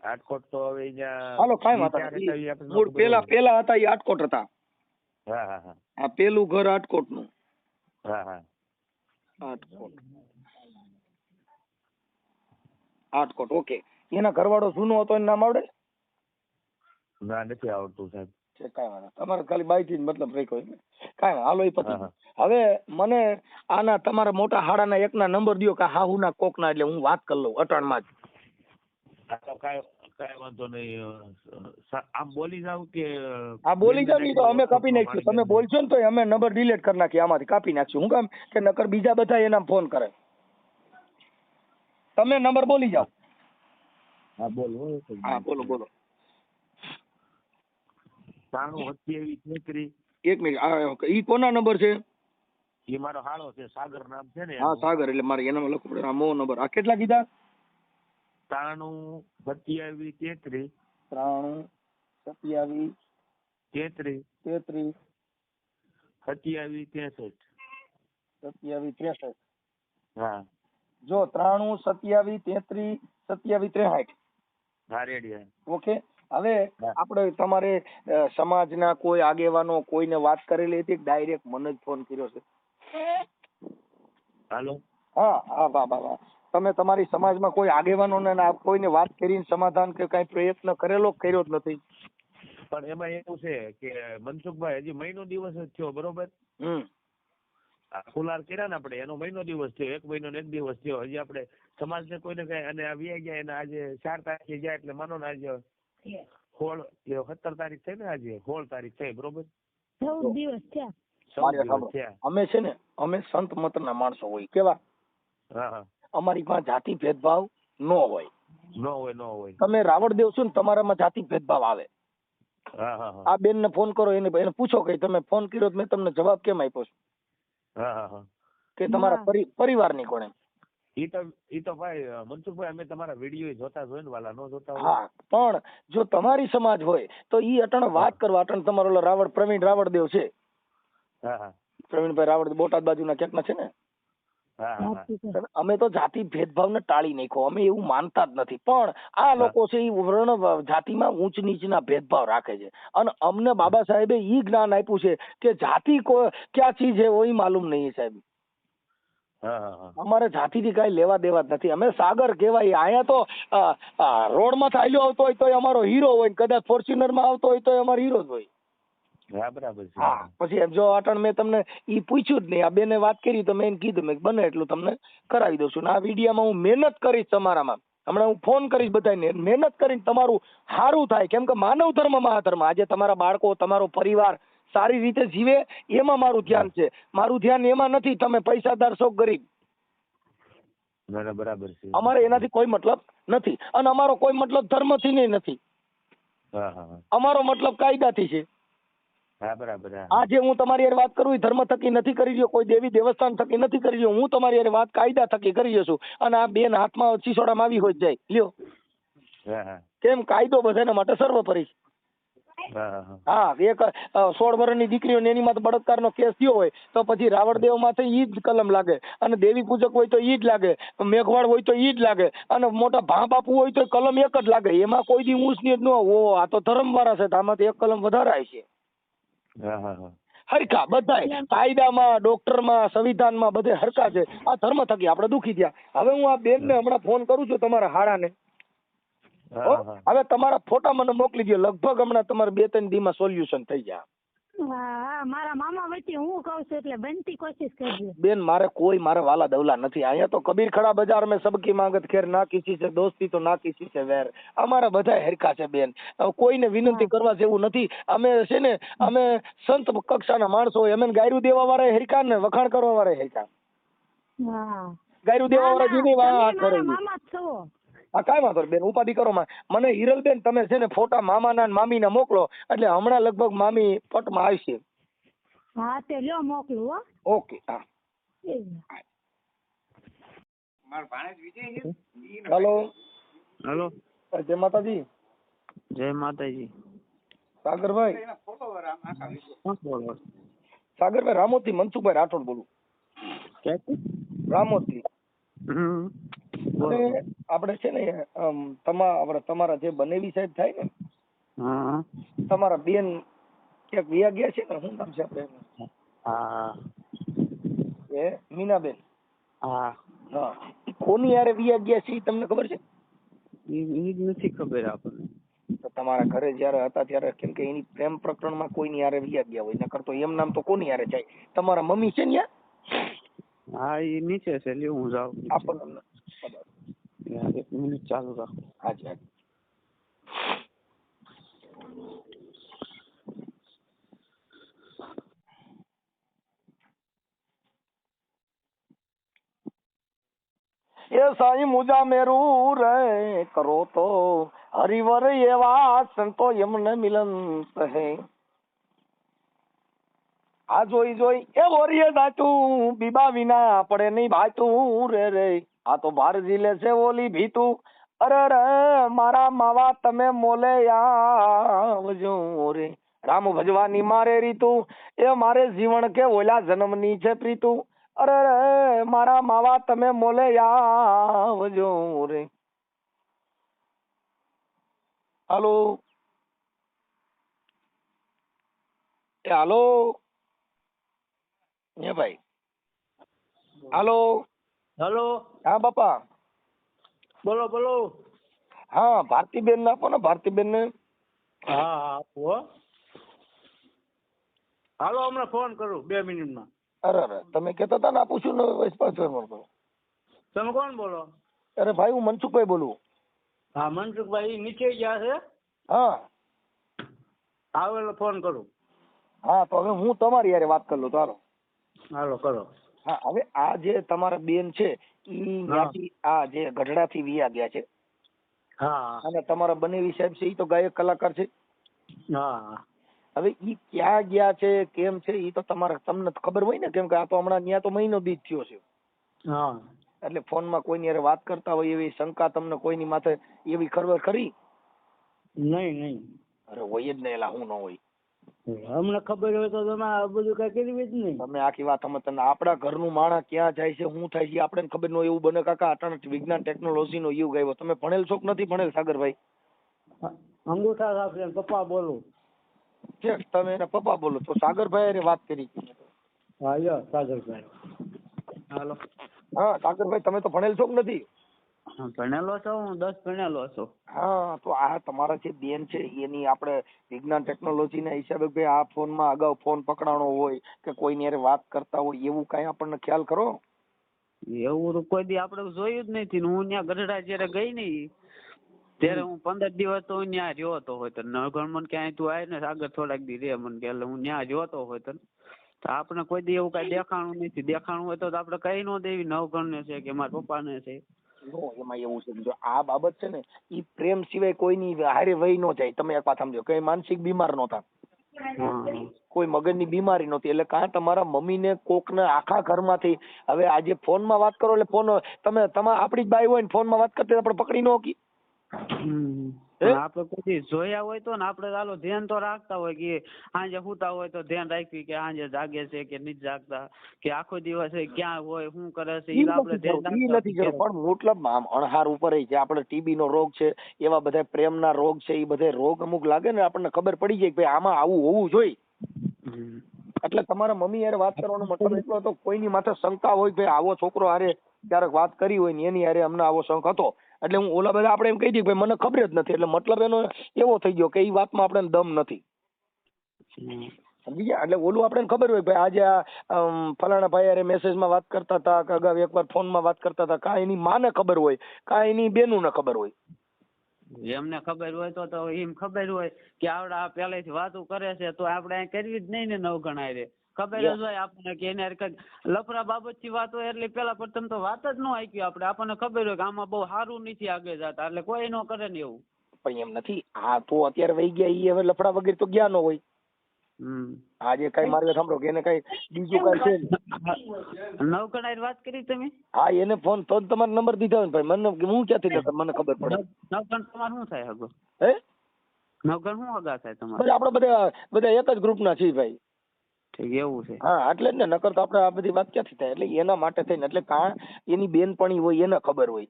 આટકોટ તો હવે અહીંયા હાલો કાંઈ વાંધો નહીં. મૂળ પેલા હતા ઈ આટકોટ હતા. હા હા હા આ પેલું ઘર આટકોટ નું. હા હા આટકોટ ઓકે. એના ઘરવાળો જૂનો હતો એનું નામ આવડે? ના નથી આવડતું સાહેબ. કાંઈ વાંધો તમારે ખાલી બાઈથી જ મતલબ રાખ્યો એટલે કાંઈ હાલો એ પતિ. હવે મને આના તમારા મોટા હાડાના એકના નંબર દો કે હાહુના કોકના, એટલે હું વાત કરી લઉં અટાણમાં જ. કાંઈ વાંધો નહીં. આમ બોલી જાવ કે? હા બોલી જાવ તો અમે કાપી નાખીશું. તમે બોલશો ને તો અમે નંબર ડિલીટ કરી નાખીએ, આમાંથી કાપી નાખશું. હું કામ કે નકર બીજા બધા એના ફોન કરે. તમે નંબર બોલી જાઓ. હા બોલો. હા બોલો. 97 એક મિનિટ. ઈ કોના નંબર છે? એ મારો હાળો છે, સાગર નામ છે ને. હા સાગર, એટલે મારે એનામાં લખવું પડે. આ મો નંબર. આ કેટલા કીધા? 93 27 93 27 33 33 27 63. હા જો 93 27 33 63. હા રેડી. ઓકે. હવે આપણે તમારે સમાજના કોઈ આગેવાનો કોઈને વાત કરેલી હતી? ડાયરેક્ટ મને જ ફોન કર્યો છે? હાલો. હા વાહ. તમે તમારી સમાજમાં કોઈ આગેવાનોને કોઈને વાત કરીને સમાધાન કે કઈ પ્રયત્ન કર્યો જ નથી? પણ એમાં એવું છે કે મનસુખભાઈ હજી મહિનો દિવસ જ થયો બરોબર. ફુલાર કર્યા ને આપણે, એનો મહિનો દિવસ થયો. 1 મહિનો ને 1 દિવસ થયો. હજી આપણે સમાજને કોઈને કઈ અને આવી ગયા એને આજે 4 તારીખે ગયા એટલે માનો ને આજે 17 તારીખ થઈ ને, આજે 16 તારીખ થઈ બરોબર. 14 દિવસ થયા. અમે છે ને અમે સંત મત ના માણસો હોય. કેવા? હા અમારી પાસે જાતિ ભેદભાવ ન હોય. તમે રાવણદેવ છો ને, તમારામાં જાતિ ભેદભાવ આવે. આ બેન ને ફોન કરો, એને પૂછો કે તમે ફોન કર્યો મેં તમને જવાબ કેમ આપ્યો છે કે તમારા પરિવારની કોણે? ઈ તો ભાઈ મનસુખભાઈ અમે તમારા વિડીયો જોતા હોય ને, વાલા નો જોતા હોય. હા પણ જો તમારી સમાજ હોય તો ઈ અટણ વાત કરવા. અટણ તમારો પ્રવીણ રાવણદેવ છે. પ્રવીણભાઈ રાવણદેવ બોટાદ બાજુના ક્યાંક છે ને. અમે તો જાતિ ભેદભાવ ને ટાળી નાખ્યો. અમે એવું માનતા જ નથી. પણ આ લોકો છે એ વર્ણ જાતિમાં ઊંચ નીચના ભેદભાવ રાખે છે. અને અમને બાબા સાહેબે ઈ જ્ઞાન આપ્યું છે કે જાતિ ક્યાં ચીજ હે વહી માલુમ નહીં સાહેબ. અમારે જાતિ થી કઈ લેવા દેવા જ નથી. અમે સાગર કહેવાય. અહીંયા તો રોડ માં ચાલ્યો આવતો હોય તો અમારો હીરો હોય, કદાચ ફોર્ચ્યુનર માં આવતો હોય તો અમારો હીરો જ હોય. પછી જો અટણ મેં તમને ઈ પૂછ્યું જ નહીં. આ બેને વાત કરી તો મેં કીધું મેં બને એટલું તમને કરાવી દઉં છું. આ વિડીયામાં હું મહેનત કરીશ તમારામાં. હમણાં હું ફોન કરીશ બધાને. મહેનત કરીને તમારું સારું થાય. કેમ કે માનવ ધર્મ મહાધર્મ. આજે તમારા બાળકો તમારો પરિવાર સારી રીતે જીવે એમાં મારું ધ્યાન છે. મારું ધ્યાન એમાં નથી તમે પૈસાદાર છો ગરીબ. બરાબર છે. અમારે એનાથી કોઈ મતલબ નથી. અને અમારો કોઈ મતલબ ધર્મથી નહીં નથી. અમારો મતલબ કાયદાથી છે. આજે હું તમારી યાર વાત કરું ધર્મ થકી નથી કરી રહ્યો, કોઈ દેવી દેવસ્થાન થકી નથી કરી રહ્યો. હું તમારી યાર વાત કાયદા થકી કરી રહ્યો છું. અને આ બેન હાથમાં સિસોડામાં આવી હોય જાય લ્યો. કેમ? કાયદો બધાના માટે સર્વોપરી. હા એક 16 વર્ષની દીકરીઓ એની માં બળાત્કાર નો કેસ થયો હોય તો પછી રાવણદેવ માથે ઈ જ કલમ લાગે. અને દેવી પૂજક હોય તો ઈ જ લાગે. મેઘવાળ હોય તો ઈ જ લાગે. અને મોટા ભા બાપુ હોય તો કલમ એક જ લાગે. એમાં કોઈ દી ઊંચ નીચ ન. આ તો ધર્મ વાળા છે. આમાંથી એક કલમ વધારાય છે. હરખા બધા કાયદામાં, ડોક્ટરમાં, સંવિધાનમાં બધે હરખા છે. આ ધર્મ થકી આપણે દુખી થયા. હવે હું આ બેન ને હમણાં ફોન કરું છું તમારા હાડાને. હવે તમારા ફોટા મને મોકલી દો. લગભગ હમણાં તમારે 2-3 દી માં સોલ્યુશન થઈ જાય. હા મારા મામા વચ્ચે હું કહું છું એટલે બનતી કોશિશ કરજો. બેન મારે વાલા દવલા નથી. અહીંયા તો કબીર ખડા બજાર में सबकी मांगत खेर ना किसी से दोस्ती तो ना किसी से वैर. અમારા બધા હેરખા છે બેન. કોઈને વિનંતી કરવા જેવું નથી. અમે છે ને અમે સંત કક્ષાના માણસો હોય. અમે ગાયરું દેવા વાળા હેરખા ને વખાણ કરવા વાળા હેરખા. હા ગાયરું દેવા વાળા જીની વાત કરે. મામા જ છો. હા કાંઈ વાંધો નહીં બેન, ઉપાધિ કરો માં. મને હિરલબેન તમે છે ને ફોટા મામાના ને મામીના મોકલો એટલે હમણાં લગભગ મામી પટમાં આવશે. હા તે લ્યો મોકલું હો. ઓકે હા. હેલો હેલો, જય માતાજી. જય માતાજી. સાગરભાઈ કોણ બોલો? સાગરભાઈ રામોદથી મનસુખભાઈ રાઠોડ બોલું. રામોદથી. અને આપણે છે ને તમારા જે બનેવી સાહેબ થાય ને, હા, તમારા બેન ક્યાંક વ્યા ગયા છે ને, શું નામ છે આપણે? હા એ મીનાબેન. હા હા, કોની યારે વ્યા ગયા છે તમને ખબર છે? એ નથી ખબર આપણને. તો તમારા ઘરે જયારે હતા ત્યારે કેમ કે એની પ્રેમ પ્રકરણમાં કોઈની યારે વ્યા ગયા હોય, નકર તો એમ નામ તો કોની યારે જાય? તમારા મમ્મી છે ને? હા એ નીચે છે, લ્યો હું જાઉં. આપણને એક મિનિટ ચાલુ રાખો. હાજી હાજી. એ સાઈ મુજા મેરું રે કરો તો હરિવર એવા સંતો એમને મિલન કહે. આ જોઈ જોઈ એ વોરીએ દાટું બીબા વિના પડે નહીં ભાતું રે રે. આ તો બાર જીલે છે ઓલી ભીતું. અરે રે મારા માવા તમે મોલે આવજો રે. રામ ભજવાની મારે રીતું એ મારે જીવન કે ઓલા જન્મની છે પ્રીતું. અરે રે મારા માવા તમે મોલે આવજો રે. હાલો એ હાલો એ ભાઈ. હાલો. હેલો. હા બાપા બોલો બોલો. હા ભારતીબેન ને આપો ને, ભારતીબેન ને. હા આપો. હાલો હમણાં ફોન કરું 2 મિનિટમાં. અરે તમે કહેતા હતા ને આપું છું ને પાછળ. તમે કોણ બોલો? અરે ભાઈ હું મનસુખભાઈ બોલું. હા મનસુખભાઈ નીચે ગયા છે. હા આવેલો ફોન કરું. હા તો હવે હું તમારી યારે વાત કરી લઉં. ચાલો હાલો કરો. હા હવે આ જે તમારા બેન છે ઈ ત્યાંથી આ જે ગઢડાથી વિયા ગયા છે. હા અને તમારા બનેવી સાહેબ છે ઈ તો ગાયક કલાકાર છે. હા હવે ઈ ક્યાં ગયા છે કેમ છે ઈ તો તમને ખબર હોય ને, કેમ કે આ તો હમણાં ત્યાં તો મહિનો દીધ થયો છે. હા એટલે ફોનમાં કોઈની યારે વાત કરતા હોય એવી શંકા તમને કોઈની માથે એવી ખબર ખરી? નહીં નહીં. અરે હોય જ ને, એલા હું ન હોય. અમને ખબર હોય તો તમે આ બધું કઈ કરી જ નહીં. તમે આખી વાત સમજતા. આપડા ઘરનું માણસ ક્યાં જાય છે શું થાય છે આપણે ખબર ન હોય. એવું બને કાકા અટાણે વિજ્ઞાન ટેકનોલોજી નો યુગ આવ્યો. તમે ભણેલ છો કે નથી ભણેલ સાગરભાઈ? અંગૂઠા સાથે પપ્પા બોલું. તમે એના પપ્પા બોલો તો સાગરભાઈ એને વાત કરી. હા યો સાગરભાઈ. હાલો. હા સાગરભાઈ તમે તો ભણેલ છો કે નથી? ભણેલો છો, હું 10 ભણેલો છું. હા તો આ તમારા જે બેન છે એની આપણે વિજ્ઞાન ટેકનોલોજી ના હિસાબે ભાઈ આ ફોનમાં અગાઉ ફોન પકડાણો હોય કે કોઈની હારે વાત કરતા હોય એવું કઈ આપણને ખ્યાલ ખરો? એવું તો કોઈ દી આપણે જોયું જ નથી. હું ત્યાં ગઢડા જયારે ગઈ ને ત્યારે હું 15 દિવસ તો ત્યાં રહ્યો હતો હોય તો નગર મને ક્યાંય તું આવે ને આગળ થોડાક દી રે મને કે હું ત્યાં જોતો હોય તો આપણે કોઈ દી એવું કઈ દેખાણું નથી. દેખાણું હોય તો આપણે કઈ ન દેવી નવગણ ને છે કે મારા પપ્પા ને છે. એમાં એવું છે જો આ બાબત છે ને ઈ પ્રેમ સિવાય કોઈની હારે વહી ન જાય. તમે એક વાત સમજો કઈ માનસિક બીમાર નહોતા, કોઈ મગજની બીમારી નહોતી. એટલે કાં તમારા મમ્મી ને કોક ને આખા ઘરમાંથી હવે આજે ફોનમાં વાત કરો એટલે ફોન તમે આપડી જ બાઈ હોય ને ફોનમાં વાત કરતા આપણે પકડી ન હોકી. આપડે પછી જોયા હોય તો ને આપડે ચાલો ધ્યાન તો રાખતા હોય કે સાંજે સુતા હોય તો ધ્યાન રાખવી કે સાંજે જાગે છે કે નથી જાગતા કે આખો દિવસ ક્યાં હોય શું કરે છે એ આપણે ધ્યાન નથી જરૂર. પણ મતલબ આમ અણહાર ઉપર જે આપણે ટીબી નો રોગ છે એવા બધા પ્રેમના રોગ છે એ બધા રોગ અમુક લાગે ને આપણને ખબર પડી જાય કે ભાઈ આમાં આવું હોવું જોઈએ. એટલે તમારા મમ્મી યાર વાત કરવાનો મતલબ એટલો હતો કોઈની માથે શંકા હોય ભાઈ આવો છોકરો હારે ક્યારેક વાત કરી હોય ને એની હારે અમને આવો શંખ હતો એટલે હું ઓલા બધા આપણે એમ કહી દઈએ ભાઈ મને ખબર જ નથી. એટલે મતલબ એનો એવો થઈ ગયો કે એ વાતમાં આપણે દમ નથી. સમજી ગયા? એટલે ઓલું આપણને ખબર હોય ભાઈ આજે આ ફલાણા ભાઈ અરે મેસેજમાં વાત કરતા હતા કે અગાઉ એકવાર ફોનમાં વાત કરતા હતા, કાં એની માને ખબર હોય કાં એની બેનું ને ખબર હોય. એમને ખબર હોય તો એમ ખબર હોય કે આવડા પહેલેથી વાતો કરે છે તો આપણે અહીં કરવી જ નહીં ને નવગણાય રે. ખબર જ હોય આપણને કે એને કઈક લફરા બાબતથી વાત હોય એટલે પેલા પ્રથમ તો વાત જ ન આઈકી આપણે. આપણને ખબર હોય કે આમાં બહુ સારું નથી આગળ જતા એટલે કોઈ ન કરે ને એવું. પણ એમ નથી, આ તો અત્યારે વહી ગયા ઈ હવે લફડા વગેરે તો ગયા ન હોય. આજે કઈ મારે સાંભળો કે એને કઈ બીજું કઈ છે નવગણાય વાત કરી તમે? હા એને ફોન તો જ તમારો નંબર દીધો ને ભાઈ. મને હું ક્યાંથી લેતો મને ખબર પડે. નવગણ તમારે શું થાય હગો? હે નવગણ શું હગા થાય તમારે? આપણે બધા એક જ ગ્રુપના છીએ ભાઈ. ઠીક એવું છે. હા એટલે જ ને, નકર તો આપણે આ બધી વાત ક્યાંથી થાય. એટલે એના માટે થઈને એટલે કાં એની બેનપણી હોય એને ખબર હોય.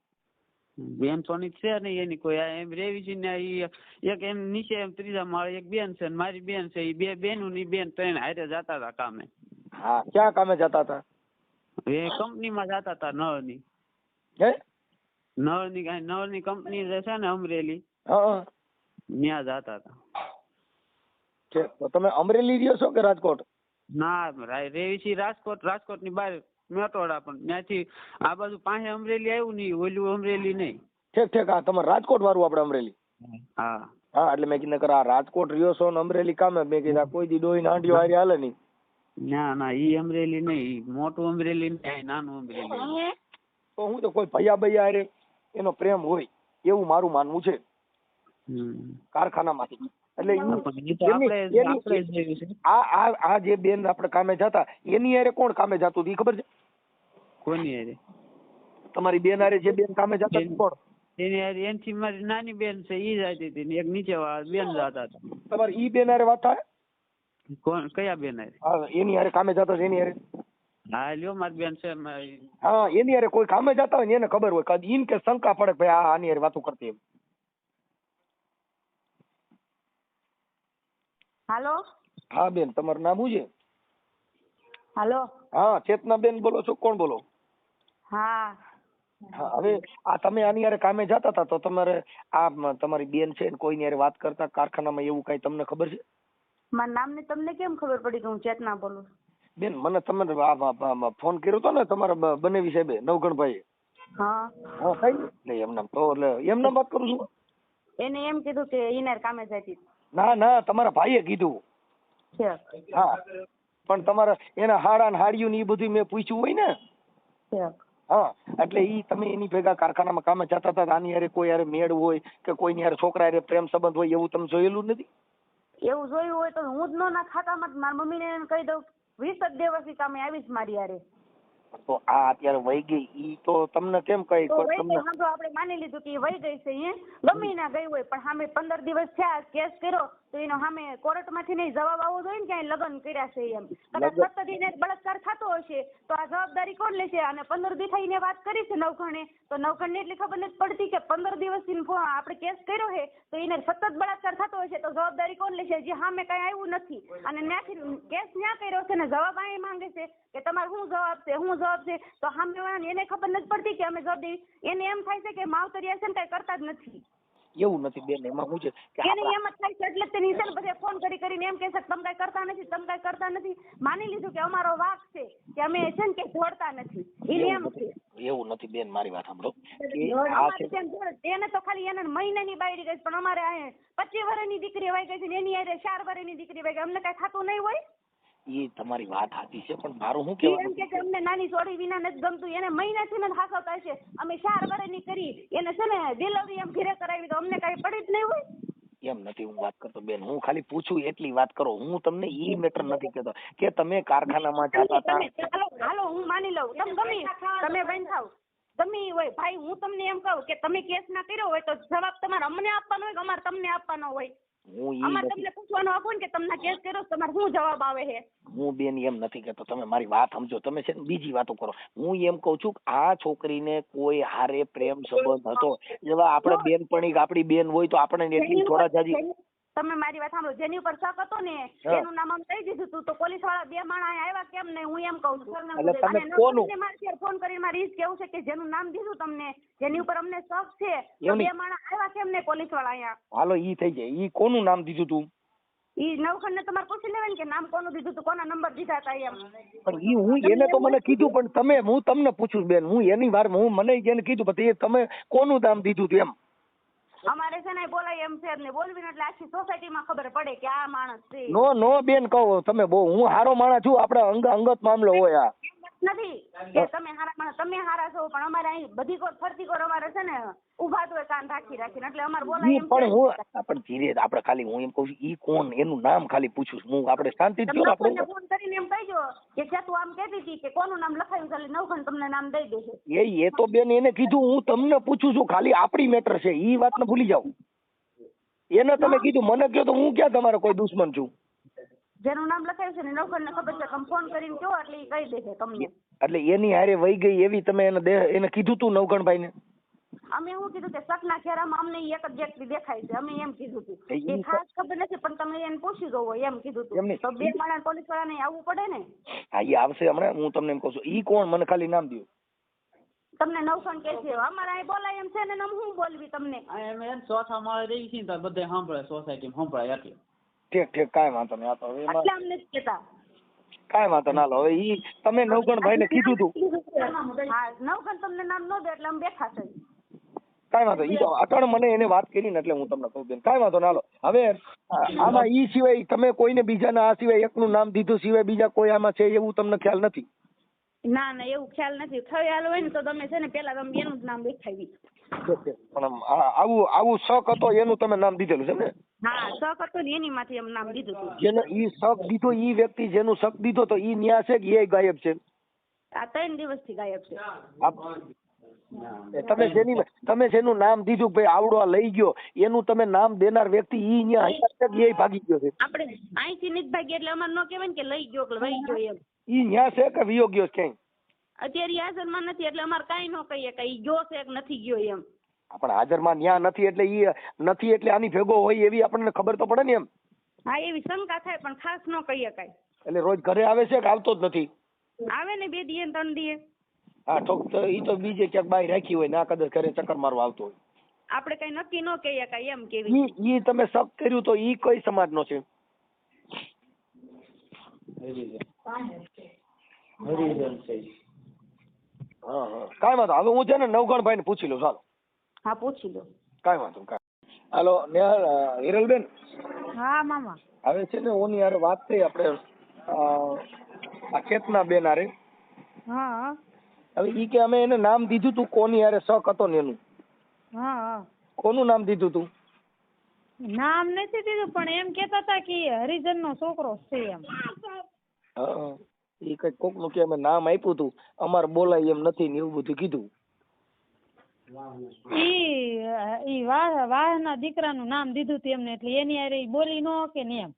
બેનપણી છે ને એની કોઈ એમ રેવી છે ને એક એમ નીચે એમ ત્રીજા માળે એક બેન છે ને મારી બેન છે. એ બે બેનું ની બેન ત્રણ હારે જતા હતા કામે. હા ક્યાં કામે જતા હતા? એ કંપનીમાં જતા હતા નળની. હે નળની કંપની જે છે ને અમરેલી, હા ત્યાં જતા હતા. તો તમે અમરેલી રહ્યો છો કે રાજકોટ? ના રેવી છે રાજકોટ ની બહાર મેટોડા, પણ ત્યાંથી આ બાજુ પાસે અમરેલી આવ્યું નહીં, ઓલું અમરેલી નહીં. ઠીક હા તમારે રાજકોટ વાળું આપણે અમરેલી. હા હા એટલે મેં કીધું આ રાજકોટ રહ્યો છો ને અમરેલી કામે. મેં કીધું કોઈ દી ડોહી નાંડિયો હારી હાલે નહીં. ના ઈ અમરેલી નહીં, મોટું અમરેલી નહીં, નાનું અમરેલી. તો હું તો કોઈ ભૈયા ભૈયા હારે એનો પ્રેમ હોય એવું મારું માનવું છે કારખાનામાંથી. એટલે આ જે બેન આપણે કામે જતા એની હારે કોણ કામે જતું હતું ખબર છે? કોની હારે? તમારી બેન હારે જે બેન કામે જતા કોણ? એની હારે એનથી મારી નાની બેન છે ઈ જતી હતી ને એક નીચે વાળા બેન જતા હતા. તમારી ઈ બેન હારે વાત થાય? કોણ કયા બેન હારે? હા એની હારે કામે જતા એની હારે. હા લ્યો મારી બેન છે. હા એની હારે કોઈ કામે જતા હોય ને એને ખબર હોય કદી ઇન કે શંકા પડે ભાઈ આ આની હારે વાતો કરતી એમ. હાલો હા બેન તમારું નામ શું છે? હાલો હા ચેતના બેન બોલો છો? કોણ બોલો? હા હા હવે આ તમે આની હારે કામે જતા હતા તો તમારે આ તમારી બેન છે ને કોઈની હારે વાત કરતા કારખાનામાં એવું કઈ તમને ખબર છે? મારા નામને તમને કેમ ખબર પડી કે હું ચેતના બોલું? બેન મને તમે ફોન કર્યો હતો ને તમારા બનેવી સાહેબે નવગણભાઈ. હા હા કઈ એમ નામ તો એટલે એમ નામ વાત કરું છું. એને એમ કીધું કે ઈનાર કામે જતી. ના તમારા ભાઈએ કીધું. હા પણ તમારા એના હાડા ને હાડિયું ને એ બધું મેં પૂછ્યું હોય ને. હા એટલે ઈ તમે એની ભેગા કારખાનામાં કામે જતા હતા આની હારે કોઈ હારે મેળ હોય કે કોઈની હારે છોકરા હારે પ્રેમ સંબંધ હોય એવું તમે જોયેલું નથી? એવું જોયું હોય તો હું જ ના ખાતામાં મારી મમ્મીને કહી દઉં 20 જ દિવસથી કામે આવીશ મારી હારે. તો આ અત્યારે વહી ગઈ ઈ તો તમને કેમ કઈ તમને આપણે માની લીધું કે વહી ગઈ છે અહીંયા ગમે ના ગઈ હોય પણ સામે 15 દિવસ થયા કેસ કર્યો તો એનો સામે કોર્ટમાંથી નહીં જવાબ આવવો જોઈએ ને કે લગ્ન કર્યા છે એમ. કદાચ સત્ય દિને બળાત્કાર થતો હશે તો આ જવાબદારી કોણ લેશે? અને 15 દી થઈને વાત કરી છે નવઘણે તો નવઘણને એટલી ખબર નથી પડતી કે 15 દિવસથી આપણે કેસ કર્યો છે તો એને સતત બળાત્કાર થતો હશે તો જવાબદારી કોણ લેશે? જે સામે કઈ આવ્યું નથી અને ત્યાંથી કેસ ન્યા કર્યો છે ને જવાબ અહીં માંગે છે કે તમારે શું જવાબ છે તો સામે વાળાને એને ખબર નથી પડતી કે અમે જવાબ દેવી. એને એમ થાય છે કે માવતરિયા છે ને કઈ કરતા જ નથી. એવું નથી બેન, એમાં શું છે એને એમ જ થાય છે એટલે તેની છે ને બધે ફોન કરીને એમ કહે છે કે તમે કઈ કરતા નથી માની લીધું કે અમારો વાક છે કે અમે છે ને કે જોડતા નથી. એને એમ છે એવું નથી બેન મારી વાત સાંભળો એને તો ખાલી એના મહિનાની બાયડી ગઈ પણ અમારે 25 વર્ષની દીકરી વાઈ ગઈ છે ને એની હારે 4 વર્ષની દીકરી વાઈ ગઈ. અમને કઈ થતું નહીં હોય? એ તમારી વાત સાચી છે પણ મારું શું કહેવાનું એમ કે અમને નાની છોડી વિના નથી ગમતું. એને મહિનાથી ને હાસવતા છે અમે 4 વર્ષની કરી એને છે ને ડિલિવરી એમ ઘરે કરાવી તો અમને કઈ પડી જ નહીં હોય? એમ નથી હું વાત કરતો બેન, હું ખાલી પૂછું એટલી વાત કરો. હું તમને ઈ મેટર નથી કહેતો કે તમે કારખાનામાં જતા હતા. હાલો હું માની લઉં તમે બંધ થાવ ગમે હોય ભાઈ. હું તમને એમ કહું કે તમે કેસ ના કર્યો હોય તો જવાબ તમારે અમને આપવાનો હોય કે અમારે તમને આપવાનો હોય? અમારે તમને પૂછવાનું આપો ને કે તમને કેસ કર્યો તમારે શું જવાબ આવે છે? હું બેન એમ નથી કહેતો, તમે મારી વાત સમજો. તમે છે ને બીજી વાતો કરો. હું એમ કઉ છું કે આ છોકરીને કોઈ હારે પ્રેમ સંબંધ હતો જેવા આપણે બેનપણી આપણી બેન હોય તો આપણે એટલી થોડા જાજી. તમે મારી વાત સાંભળો, જેની ઉપર શક હતો ને એનું નામ આમ કહી દીધું તું તો પોલીસ વાળા 2 માણસ આવ્યા કેમ નહીં? હું એમ કહું છું ફોન કરીને મારે ઈ જ કેવું છે કે જેનું નામ દીધું તમને જેની ઉપર અમને શક છે તો 2 માણસ આવ્યા કેમ નહીં પોલીસ વાળા અહીંયા? હાલો ઈ થઈ જાય. ઈ કોનું નામ દીધું તું? ઈ નવખંડ ને તમારે પૂછી લેવાય ને કે નામ કોનું દીધું હતું, કોના નંબર દીધા હતા એમ. પણ ઈ હું એને તો મને કીધું, પણ હું તમને પૂછું બેન, હું એની વાર મને એને કીધું, પણ એ તમે કોનું નામ દીધું હતું એમ? અમારે છે ને બોલાય એમ છે ને, બોલવી એટલે આખી સોસાયટીમાં ખબર પડે કે આ માણસ છે. નો બેન કહો તમે, બહુ હું હારો માણસ છું, આપણે અંગત મામલો હોય આ નથી કે તમે હારા માણસ, તમે હારા છો, પણ અમારે અહીં બધી કોર ફરતી કોર અમારે છે ને ઉભા હોય કાન રાખીને, એટલે અમારે બોલાય એમ. પણ હું આપણે ધીરે આપણે ખાલી હું એમ કહું છું, ઈ કોણ એનું નામ ખાલી પૂછું છું હું, આપણે શાંતિ જ જો આપણે ફોન કરીને એમ કહીજો કે તું આમ કહેતી હતી કે કોનું નામ લખાયું, ખાલી નવખંડ તમને નામ દઈ દેશે. એ તો બેન એને કીધું, હું તમને પૂછું છું ખાલી, આપણી મેટર છે, ઈ વાત ને ભૂલી જાવ. એને તમે કીધું, મને કહો તો હું ક્યાં તમારો કોઈ દુશ્મન છું? જેનું નામ લખાયું છે ને નવખંડ ને ખબર છે, તમે ફોન કરીને કહો એટલે ઈ કહી દેશે તમને. એટલે એની હારે વહી ગઈ એવી તમે એને કીધું તું નવગણભાઈ ને? અમે એવું કીધું કે શકના ખેરામાં અમને એક જ વ્યક્તિ દેખાય છે, અમે એમ કીધું હતું. એ ખાસ ખબર નથી પણ તમે એને પૂછી જોવો એમ કીધું હતું. તો બે માણસ પોલીસ વાળાને આવવું પડે ને. હા, એ આવશે હમણાં, હું તમને એમ કહું છું. ઈ કોણ મને ખાલી નામ દો. તમને નવખંડ કે છે, અમારે અહીં બોલાય એમ છે ને, હું બોલવી તમને? એમ ચોથા માળે રહી છે ને બધે સાંભળે, સોસાયટીમાં સાંભળે એટલે. ઠીક કાંઈ વાંધો નહીં. આ તો એટલે અમને જ કહેતા કાંઈ વાંધો ના લો. હવે ઈ તમે નવગણભાઈ ને કીધું તું? હા, નવખંડ તમને નામ ન દે એટલે અમે બેઠા છે. કાંઈ વાંધો, ઈ તો અટણ મને એને વાત કરી ને એટલે હું તમને કહું બેન, કાંઈ વાંધો ના લો. હવે આમાં ઈ સિવાય તમે કોઈને બીજાના આ સિવાય એકનું નામ દીધું સિવાય બીજા કોઈ આમાં છે એવું તમને ખ્યાલ નથી? ના એવું ખ્યાલ નથી. ખ્યાલ હોય ને તો તમે છે ને પેલા તમે એનું જ નામ દેખાવી. પણ આવું શક હતો એનું તમે નામ દીધેલું છે ને? હા, શક હતો ને એની માંથી એમ નામ દીધું હતું. જેને ઈ શક દીધો, ઈ વ્યક્તિ જેનું શક દીધો તો ઈ ન્યા છે કે એ ગાયબ છે? આ 3 દિવસથી ગાયબ છે. તમે જેનું નામ દીધું ભાઈ આવડો લઈ ગયો, એનું તમે નામ દેનાર વ્યક્તિ ઈ ન્યા હશે કે એ ભાગી ગયો છે? આપણે અહીંથી નથી ભાગી એટલે અમારે ન કહેવાય ને કે લઈ ગયો કે વહી ગયો એમ. ઈ ન્યા છે કે વિયો ગયો ક્યાંય? અત્યારે હાજરમાં નથી એટલે અમારે કાંઈ ન કહીએ કે ઈ ગયો છે કે નથી ગયો એમ. પણ હાજરમાં ન્યા નથી એટલે ઈ નથી એટલે આની ભેગો હોય એવી આપણને ખબર તો પડે ને એમ. હા, એવી શંકા થાય પણ ખાસ ન કહીએ કાંઈ. એટલે રોજ ઘરે આવે છે કે આવતો જ નથી? આવે ને 2 દિવસે 3 દિવસે. હા, તો ઈ તો બીજે ક્યાંક બાઈ રાખી હોય ને આ કદાચ ઘરે ચક્કર મારવા આવતો હોય. આપણે કઈ નક્કી ન કહીએ કાંઈ એમ કેવી. ઈ તમે શક કર્યું તો ઈ કઈ સમાજનો છે? હા, કાંઈ વાંધો. હવે હું છે ને નવગણભાઈ ને પૂછી લઉં. ચાલો. હા, પૂછી લો. કાંઈ વાંધો. હાલો હિરલબેન. હા મામા. હવે છે ને ઓની યાર વાત થઈ આપણે આ કેતના બેન હારે. હા. હવે ઈ કે અમે એને નામ દીધું તું, કોની યારે શક હતો ને એનું? હા. કોનું નામ દીધું તું? નામ નથી દીધું પણ એમ કેતા હતા કે હરિજન નો છોકરો છે એમ. હા, ઈ કઈક કોક નું કે અમે નામ આપ્યું તું, અમારે બોલાય એમ નથી ને એવું બધું કીધું. ઈ વાહ ના દીકરાનું નામ દીધું હતું એમને, એટલે એની હારે બોલી ન કે ને એમ.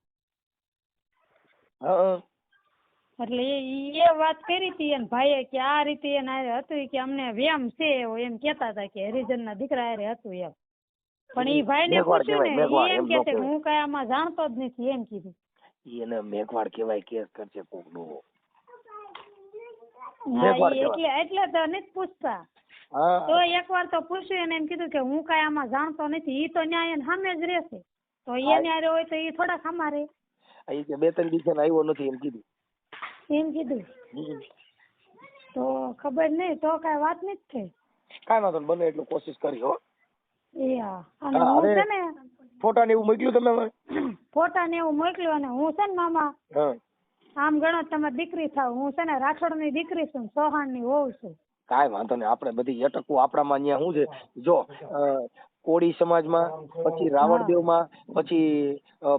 હા, એટલે એ વાત કરી હતી એને ભાઈએ કે આ રીતે એને હારે હતું કે અમને વેમ છે એમ કેતા હતા કે હરિજન ના દીકરા હારે હતું એમ. પણ ઈ ભાઈ ને પૂછ્યું ને એમ કે હું કઈ આમાં જાણતો જ નથી એમ કીધું. એને મેઘવાડ કહેવાય, કેસ કરશે કોક નો. એટલે તો નથી પૂછતા. તો એકવાર તો પૂછ્યું એને એમ કીધું કે હું કઈ આમાં જાણતો નથી, ઈ તો ન્યાય સામે જ રહેશે, તો એને હારે હોય તો ઈ થોડા ખામા રહે. ઈ કે 2-3 દિવસ આવ્યો નથી એમ કીધું. એમ કીધું તો ખબર નહીં, તો કઈ વાત નથી થઈ. કાંઈ વાંધો બને એટલું કોશિશ કરી હો. અને હું છે ને ફોટા ને એવું મોકલ્યું તમે? ફોટા ને એવું મોકલ્યું. અને હું છે ને મામા આમ ગણો તમે દીકરી થાવ, હું છે ને રાઠોડ ની દીકરી છું, ચૌહાણ ની વહુ છું. કાંઈ વાંધો નહીં, આપણે બધી અટકવું આપણામાં અહીંયા શું છે, જો કોળી સમાજમાં, પછી રાવણદેવમાં, પછી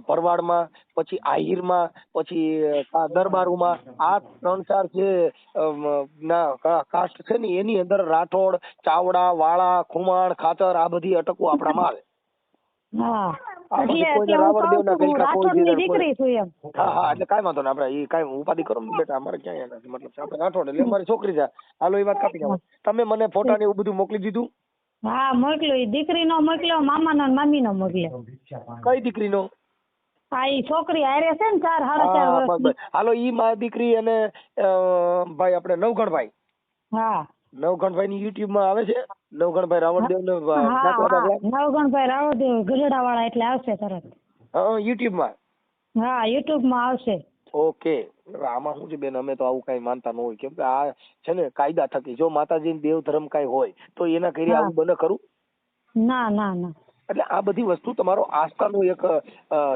ભરવાડમાં, પછી આહિરમાં, પછી દરબારુમાં, આ 3-4 જે કાસ્ટ છે ને એની અંદર રાઠોડ, ચાવડા, વાળા, ખુમાણ, ખાતર આ બધી અટકવું આપણામાં આવે. એટલે કાંઈ વાંધો નહીં, આપડે કાંઈ ઉપાધિ કરો ને બેટા, અમારે ક્યાં મતલબ આપણે રાઠોડ એટલે અમારી છોકરી છે. હાલો એ વાત કાપી જાવ. તમે મને ફોટા ને એવું બધું મોકલી દીધું? હા મોકલ્યો. દીકરી નો મોકલ્યો, મામા નો મામી નો મોકલ્યો. કઈ દીકરી નો? હા ઈ છોકરી હારે છે ને 4-4.5 વર્ષ. હાલો ઈ મારી દીકરી અને ભાઈ આપણે નવગણભાઈ. હા, નવગણભાઈ ની યુટ્યુબ માં આવે છે. નવગણભાઈ રાવણદેવ ને નવગણભાઈ રાવણદેવ ગઢડા વાળા એટલે આવશે તરત યુટ્યુબ માં. હા યુટ્યુબ માં આવશે. ઓકે. આમાં શું છે બેન, અમે તો આવું કઈ માનતા ન હોય, કેમ કે આ છે ને કાયદા થકી, જો માતાજી દેવ ધર્મ કઈ હોય તો એના કરી આવું બને ખરું? ના ના ના. એટલે આ બધી વસ્તુ તમારો આસ્થાનું એક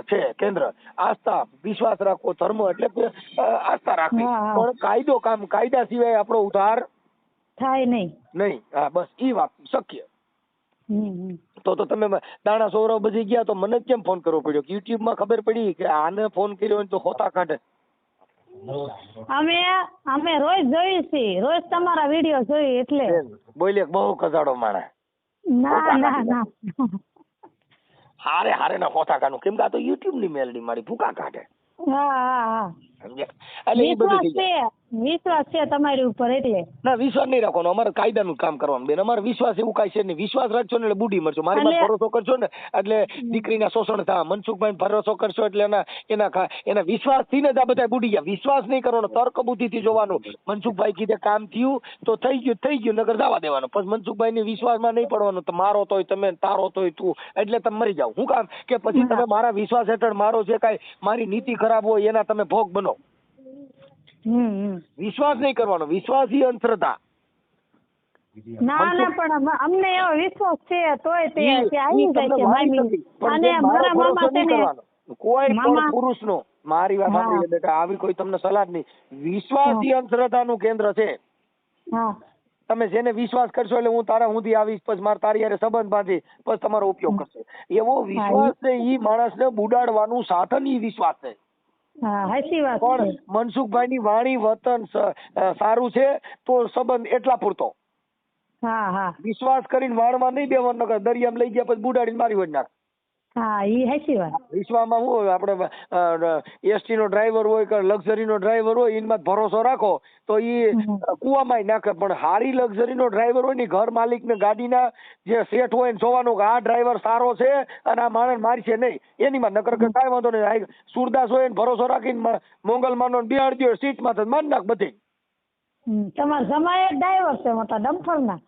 છે કેન્દ્ર. આસ્થા, વિશ્વાસ રાખવો, ધર્મ એટલે કે આસ્થા રાખવી, પણ કાયદો કામ, કાયદા સિવાય આપણો ઉદ્ધાર થાય નહીં. હા બસ ઈ વાત શક્ય. તો તમે દાણા સોવરાવ બધી ગયા તો મને જ કેમ ફોન કરવો પડ્યો? યુટ્યુબ માં ખબર પડી કે આને ફોન કર્યો હોય તો હોતા કાઢે. અમે રોજ જોઈએ છીએ, રોજ તમારા વિડીયો જોઈએ એટલે. બોલે બહુ કજાડો માણસ. ના ના ના. હારે ના હોતા કાઢું, કેમ કે આ તો યુટ્યુબ ની મેલડી મારી ભૂકા કાઢે. હા. એટલે એ બધું વિશ્વાસ છે તમારી ઉપર એટલે. ના વિશ્વાસ નહીં રાખવાનો, અમારે કાયદાનું કામ કરવાનું બેન. અમારે વિશ્વાસ એવું કાંઈ છે નહીં. વિશ્વાસ રાખશો ને એટલે બુડી મરશો. મારી પર ભરોસો કરશો ને એટલે દીકરીના શોષણ થાય. મનસુખભાઈ ભરોસો કરશો એટલે એના વિશ્વાસ થી ને જ આ બધા બુડી ગયા. વિશ્વાસ નહીં કરવાનો, તર્ક બુદ્ધિ થી જોવાનું. મનસુખભાઈ કીધે કામ થયું તો થઈ ગયું, નગર જવા દેવાનું. પછી મનસુખભાઈ ની વિશ્વાસમાં નહીં પડવાનું. તો મારો તોય તમે, તારો તોય તું, એટલે તમે મરી જાવ. શું કામ કે પછી તમે મારા વિશ્વાસ હેઠળ મારો જે કાંઈ મારી નીતિ ખરાબ હોય એના તમે ભોગ બનો. વિશ્વાસ નહીં કરવાનો. વિશ્વાસ ઈ અંધશ્રદ્ધા. ના ના, પણ અમને એવો વિશ્વાસ છે તોય તે આવી જાય છે મામી. અને મારા મામા છે ને કોઈ પણ પુરુષનો, મારી વાત સાંભળી બેટા, આવી કોઈ તમને સલાહ નહીં. વિશ્વાસ ઈ અંધશ્રદ્ધાનું કેન્દ્ર છે. તમે જેને વિશ્વાસ કરશો એટલે હું તારા સુધી આવીશ, પછી મારે તારી હારે સંબંધ બાંધી, પછી તમારો ઉપયોગ કરશે. એવો વિશ્વાસ છે ઈ માણસને બુડાડવાનું સાધન ઈ વિશ્વાસ છે. પણ મનસુખભાઈ ની વાણી વતન સારું છે તો સંબંધ એટલા પૂરતો. વિશ્વાસ કરીને વાણમાં નહીં બેવાનું, દરિયામાં લઈ ગયા પછી બુડાડીને મારી વડ નાખ. વિશ્વમાં શું હોય, આપણે એસટી નો ડ્રાઈવર હોય કે લક્ઝરી નો ડ્રાઈવર હોય, એમાં ભરોસો રાખો તો ઈ કુવામાં નાખે. પણ હારી લક્ઝરી નો ડ્રાઈવર હોય ને ઘર માલિક ને ગાડીના જે શેઠ હોય ને જોવાનું કે આ ડ્રાઈવર સારો છે અને આ માણસ મારશે નહીં, એની માં નકર કાંઈ વાંધો નહીં. સુરદાસ હોય ને ભરોસો રાખીને મોંગલમાન નો બિહાડી દો સીટ માં, માન નાખ બધી. તમારા જમાય ડ્રાઈવર છે મોટા ડમ્પર ના.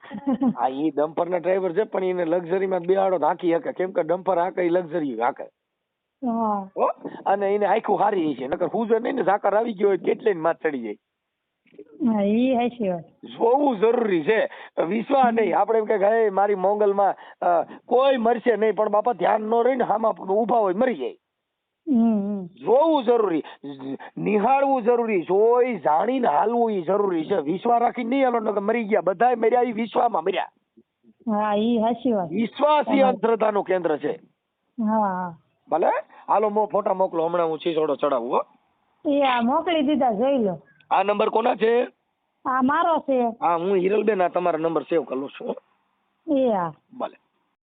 હા ઈ ડમ્પર ના ડ્રાઈવર છે, પણ એને લક્ઝરી માં બેહાડો હાકી શકે, કેમ કે ડમ્પર હાકે ઈ લક્ઝરી હાકે. અને એને આખું હારી છે, નકર હુજર નહીં ને ઝાકર આવી ગયો હોય કેટલી માથ ચડી જાય. જોવું જરૂરી છે. વિશ્વાસ નહીં. આપડે એમ કે મારી મોંગલ માં કોઈ મરશે નહીં, પણ બાપા ધ્યાન ન રહી ને હામાં ઉભા હોય મરી જાય. જોવું જરૂરી, નિહાળવું જરૂરી, જોઈ જાણીને હાલવું એ જરૂરી છે. વિશ્વાસ રાખીને નહીં હાલો નકર મરી ગયા. બધા મર્યા એ વિશ્વામાં મર્યા. વિશ્વાસ એ અંધશ્રદ્ધા નું કેન્દ્ર છે. ભલે હાલો ફોટા મોકલો, હમણાં હું છીછોડો ચડાવું. મોકલી દીધા, જોઈ લો. આ નંબર કોના છે? આ મારો છે. હા હું હિરલબેન, આ તમારા નંબર સેવ કરું છું. ભલે.